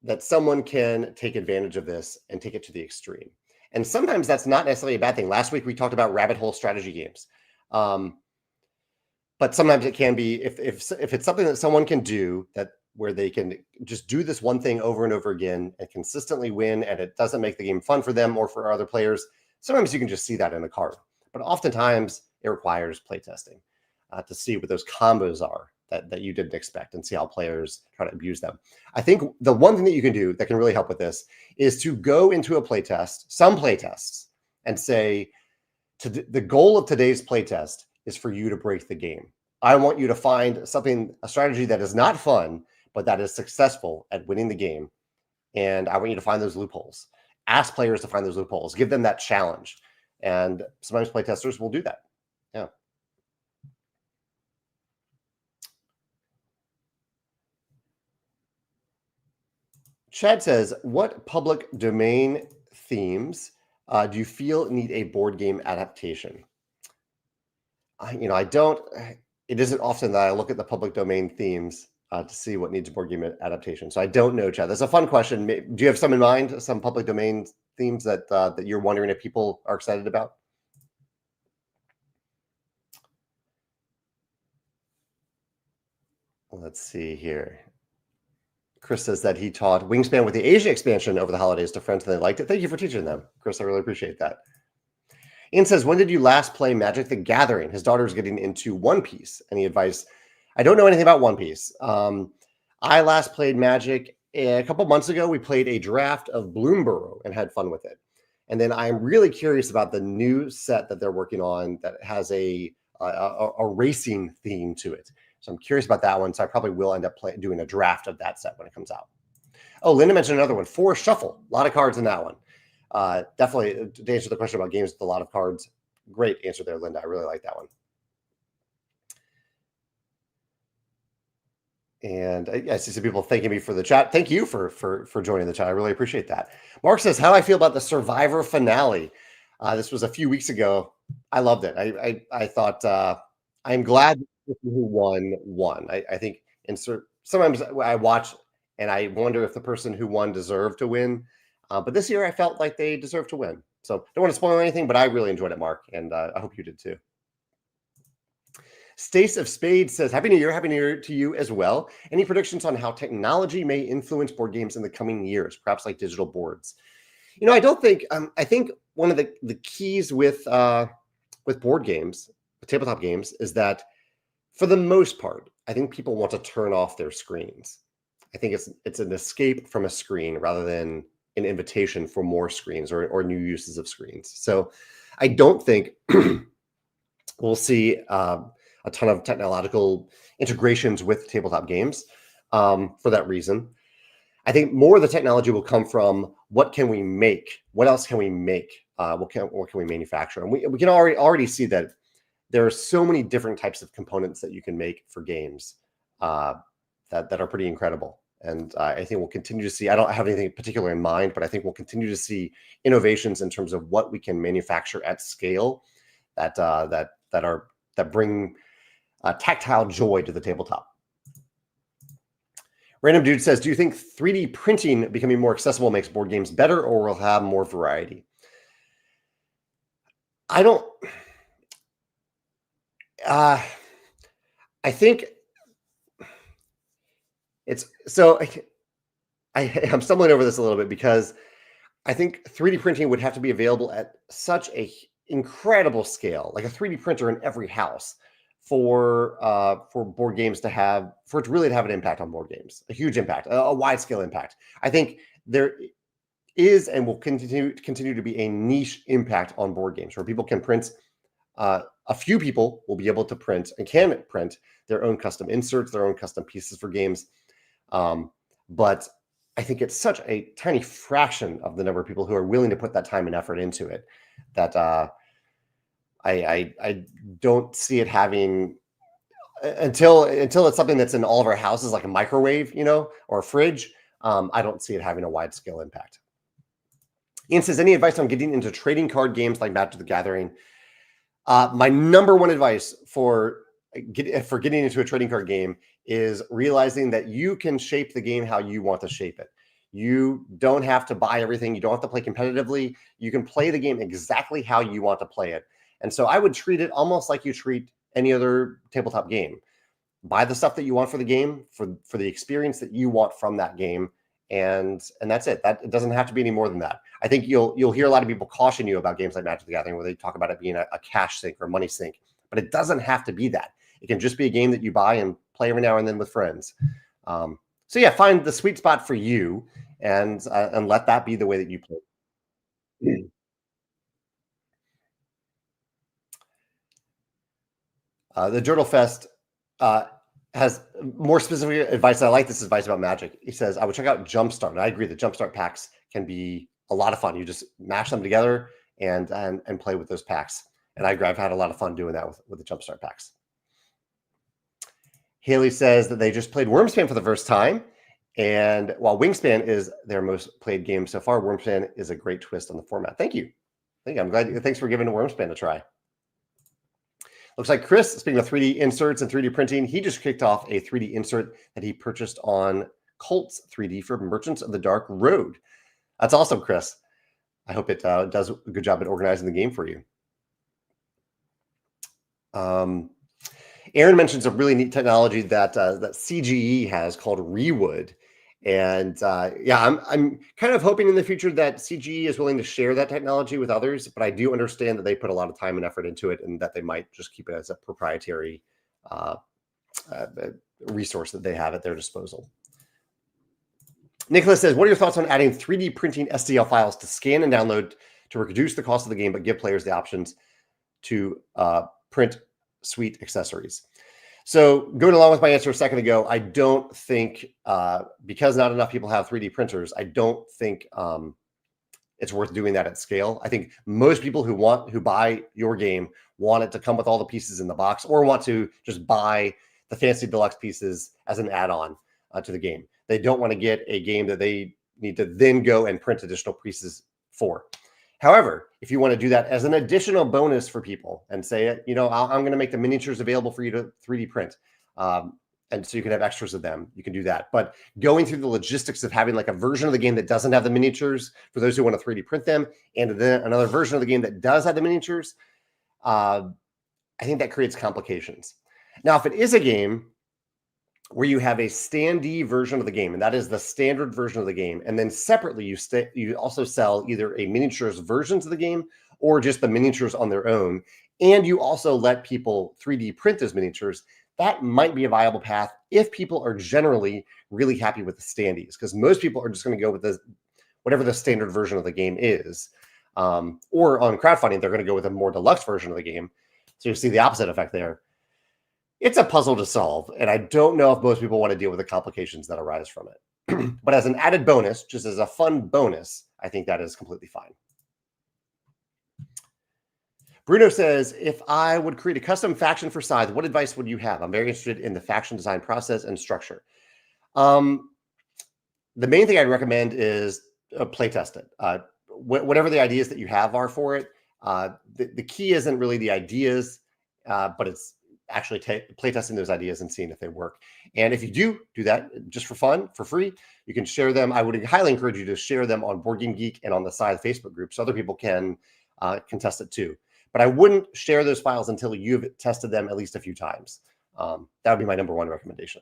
that someone can take advantage of this and take it to the extreme. And sometimes that's not necessarily a bad thing. Last week, we talked about rabbit hole strategy games. But sometimes it can be, if it's something that someone can do where they can just do this one thing over and over again and consistently win, and it doesn't make the game fun for them or for other players, sometimes you can just see that in a card. But oftentimes it requires playtesting to see what those combos are that you didn't expect and see how players try to abuse them. I think the one thing that you can do that can really help with this is to go into a playtest, some playtests, and say, the goal of today's playtest is for you to break the game. I want you to find a strategy that is not fun, but that is successful at winning the game. And I want you to find those loopholes. Ask players to find those loopholes. Give them that challenge. And sometimes playtesters will do that. Yeah. Chad says, what public domain themes do you feel need a board game adaptation? I don't. It isn't often that I look at the public domain themes to see what needs board game adaptation. So I don't know, Chad. That's a fun question. Do you have some in mind? Some public domain themes that you're wondering if people are excited about? Let's see here. Chris says that he taught Wingspan with the Asia expansion over the holidays to friends and they liked it. Thank you for teaching them, Chris. I really appreciate that. Ian says, when did you last play Magic the Gathering? His daughter's getting into One Piece. Any advice? I don't know anything about One Piece. I last played Magic a couple months ago. We played a draft of Bloomborough and had fun with it. And then I'm really curious about the new set that they're working on that has a racing theme to it. So I'm curious about that one. So I probably will end up doing a draft of that set when it comes out. Oh, Linda mentioned another one, Forest Shuffle. A lot of cards in that one. Definitely to answer the question about games with a lot of cards. Great answer there, Linda. I really like that one. And I see some people thanking me for the chat. Thank you for joining the chat. I really appreciate that. Mark says, how do I feel about the Survivor finale? This was a few weeks ago. I loved it. I thought I'm glad who won. I think sometimes I watch and I wonder if the person who won deserved to win. But this year I felt like they deserved to win. So don't want to spoil anything, but I really enjoyed it, Mark. And I hope you did too. Stace of Spades says, Happy New Year to you as well. Any predictions on how technology may influence board games in the coming years, perhaps like digital boards? I don't think, I think one of the keys with board games, with tabletop games, is that for the most part, I think people want to turn off their screens. I think it's an escape from a screen rather than an invitation for more screens or new uses of screens. So I don't think we'll see a ton of technological integrations with tabletop games for that reason. I think more of the technology will come from what can we make? What else can we make? What can we manufacture? And we can already see that there are so many different types of components that you can make for games that are pretty incredible. And I think we'll continue to see, I don't have anything particular in mind, but I think we'll continue to see innovations in terms of what we can manufacture at scale that bring tactile joy to the tabletop. Random Dude says, do you think 3D printing becoming more accessible makes board games better or will have more variety? I don't. I think it's so. I'm stumbling over this a little bit because I think 3D printing would have to be available at such a incredible scale, like a 3D printer in every house, for board games for it to really have an impact on board games, a huge impact, a wide scale impact. I think there is and will continue to be a niche impact on board games where people can print. A few people will be able to print and can print their own custom inserts, their own custom pieces for games. But I think it's such a tiny fraction of the number of people who are willing to put that time and effort into it that I don't see it having until it's something that's in all of our houses, like a microwave, or a fridge. I don't see it having a wide scale impact. Ian says, any advice on getting into trading card games like Magic the Gathering? My number one advice for getting into a trading card game is realizing that you can shape the game how you want to shape it. You don't have to buy everything. You don't have to play competitively. You can play the game exactly how you want to play it. And so I would treat it almost like you treat any other tabletop game. Buy the stuff that you want for the game, for the experience that you want from that game. And that's it. That it doesn't have to be any more than that. I think you'll hear a lot of people caution you about games like Magic the Gathering where they talk about it being a cash sink or a money sink, but it doesn't have to be that. It can just be a game that you buy and play every now and then with friends. So yeah, find the sweet spot for you and let that be the way that you play. The Journal Fest has more specific advice. I like this advice about Magic. He says, I would check out Jumpstart. And I agree that Jumpstart packs can be a lot of fun. You just mash them together and play with those packs. And I agree. I've had a lot of fun doing that with the Jumpstart packs. Haley says that they just played Wormspan for the first time. And while Wingspan is their most played game so far, Wormspan is a great twist on the format. Thank you. I'm glad. Thanks for giving Wormspan a try. Looks like Chris, speaking of 3D inserts and 3D printing, he just kicked off a 3D insert that he purchased on Colts 3D for Merchants of the Dark Road. That's awesome, Chris. I hope it does a good job at organizing the game for you. Aaron mentions a really neat technology that CGE has called Rewood. And yeah, I'm kind of hoping in the future that CGE is willing to share that technology with others, but I do understand that they put a lot of time and effort into it and that they might just keep it as a proprietary resource that they have at their disposal. Nicholas says, what are your thoughts on adding 3D printing STL files to scan and download to reduce the cost of the game, but give players the options to print sweet accessories? So going along with my answer a second ago, I don't think, because not enough people have 3D printers, I don't think it's worth doing that at scale. I think most people who buy your game want it to come with all the pieces in the box, or want to just buy the fancy deluxe pieces as an add-on to the game. They don't want to get a game that they need to then go and print additional pieces for. However, if you want to do that as an additional bonus for people and say, you know, I'm going to make the miniatures available for you to 3D print. And so you can have extras of them. You can do that. But going through the logistics of having like a version of the game that doesn't have the miniatures for those who want to 3D print them, and then another version of the game that does have the miniatures, I think that creates complications. Now, if it is a game where you have a standee version of the game, and that is the standard version of the game, and then separately you also sell either a miniatures versions of the game or just the miniatures on their own, and you also let people 3D print those miniatures, that might be a viable path if people are generally really happy with the standees, because most people are just going to go with whatever the standard version of the game is. Or on crowdfunding, they're going to go with a more deluxe version of the game. So you see the opposite effect there. It's a puzzle to solve, and I don't know if most people want to deal with the complications that arise from it. But as an added bonus, just as a fun bonus, I think that is completely fine. Bruno says, if I would create a custom faction for Scythe, what advice would you have? I'm very interested in the faction design process and structure. The main thing I'd recommend is playtest it. Whatever the ideas that you have are for it. The key isn't really the ideas, but it's actually playtesting those ideas and seeing if they work. And if you do that just for fun, for free, you can share them. I would highly encourage you to share them on Board Game Geek and on the Scythe Facebook group so other people can test it too. But I wouldn't share those files until you've tested them at least a few times. That would be my number one recommendation.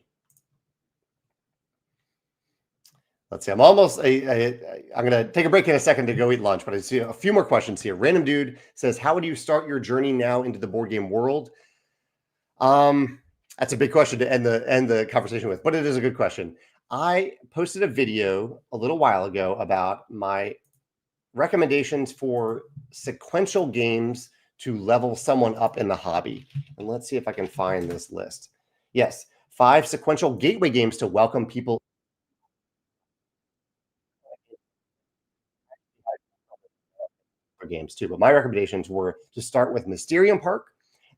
Let's see. I'm almost. I'm going to take a break in a second to go eat lunch, but I see a few more questions here. Random Dude says, how would you start your journey now into the board game world? That's a big question to end the conversation with, but it is a good question. I posted a video a little while ago about my recommendations for sequential games to level someone up in the hobby. And let's see if I can find this list. Yes, 5 sequential gateway games to welcome people for games too. But my recommendations were to start with Mysterium Park,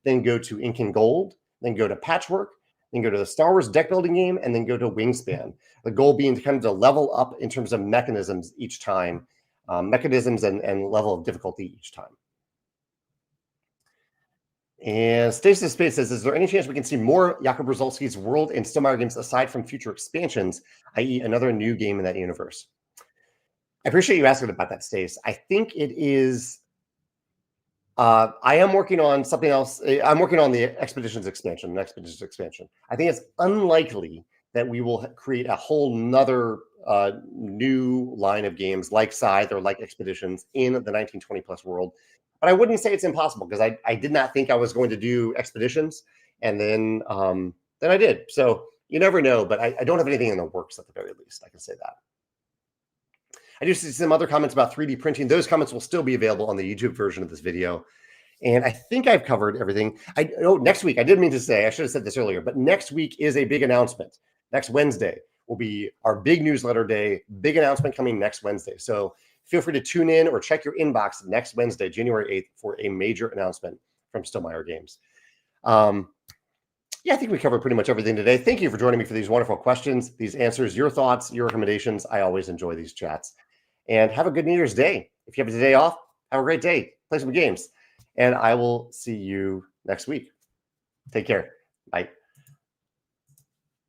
then go to Ink and Gold, then go to Patchwork, then go to the Star Wars deck building game, and then go to Wingspan. The goal being to kind of to level up in terms of mechanisms each time, mechanisms and level of difficulty each time. And Stasis Space says, is there any chance we can see more Jakob Brzezowski's World and Stonemaier Games aside from future expansions, i.e. another new game in that universe? I appreciate you asking about that, Stace. I think it is... I am working on something else. I'm working on the Expeditions expansion, I think it's unlikely that we will create a whole nother new line of games like Scythe or like Expeditions in the 1920 plus world. But I wouldn't say it's impossible, because I did not think I was going to do Expeditions, and then I did. So you never know, but I don't have anything in the works at the very least. I can say that. I do see some other comments about 3D printing. Those comments will still be available on the YouTube version of this video. And I think I've covered everything. Next week, I didn't mean to say, I should have said this earlier, but next week is a big announcement. Next Wednesday will be our big newsletter day. Big announcement coming next Wednesday. So feel free to tune in or check your inbox next Wednesday, January 8th, for a major announcement from Stonemaier Games. Yeah, I think we covered pretty much everything today. Thank you for joining me for these wonderful questions, these answers, your thoughts, your recommendations. I always enjoy these chats. And have a good New Year's Day. If you have a day off, have a great day. Play some games. And I will see you next week. Take care. Bye.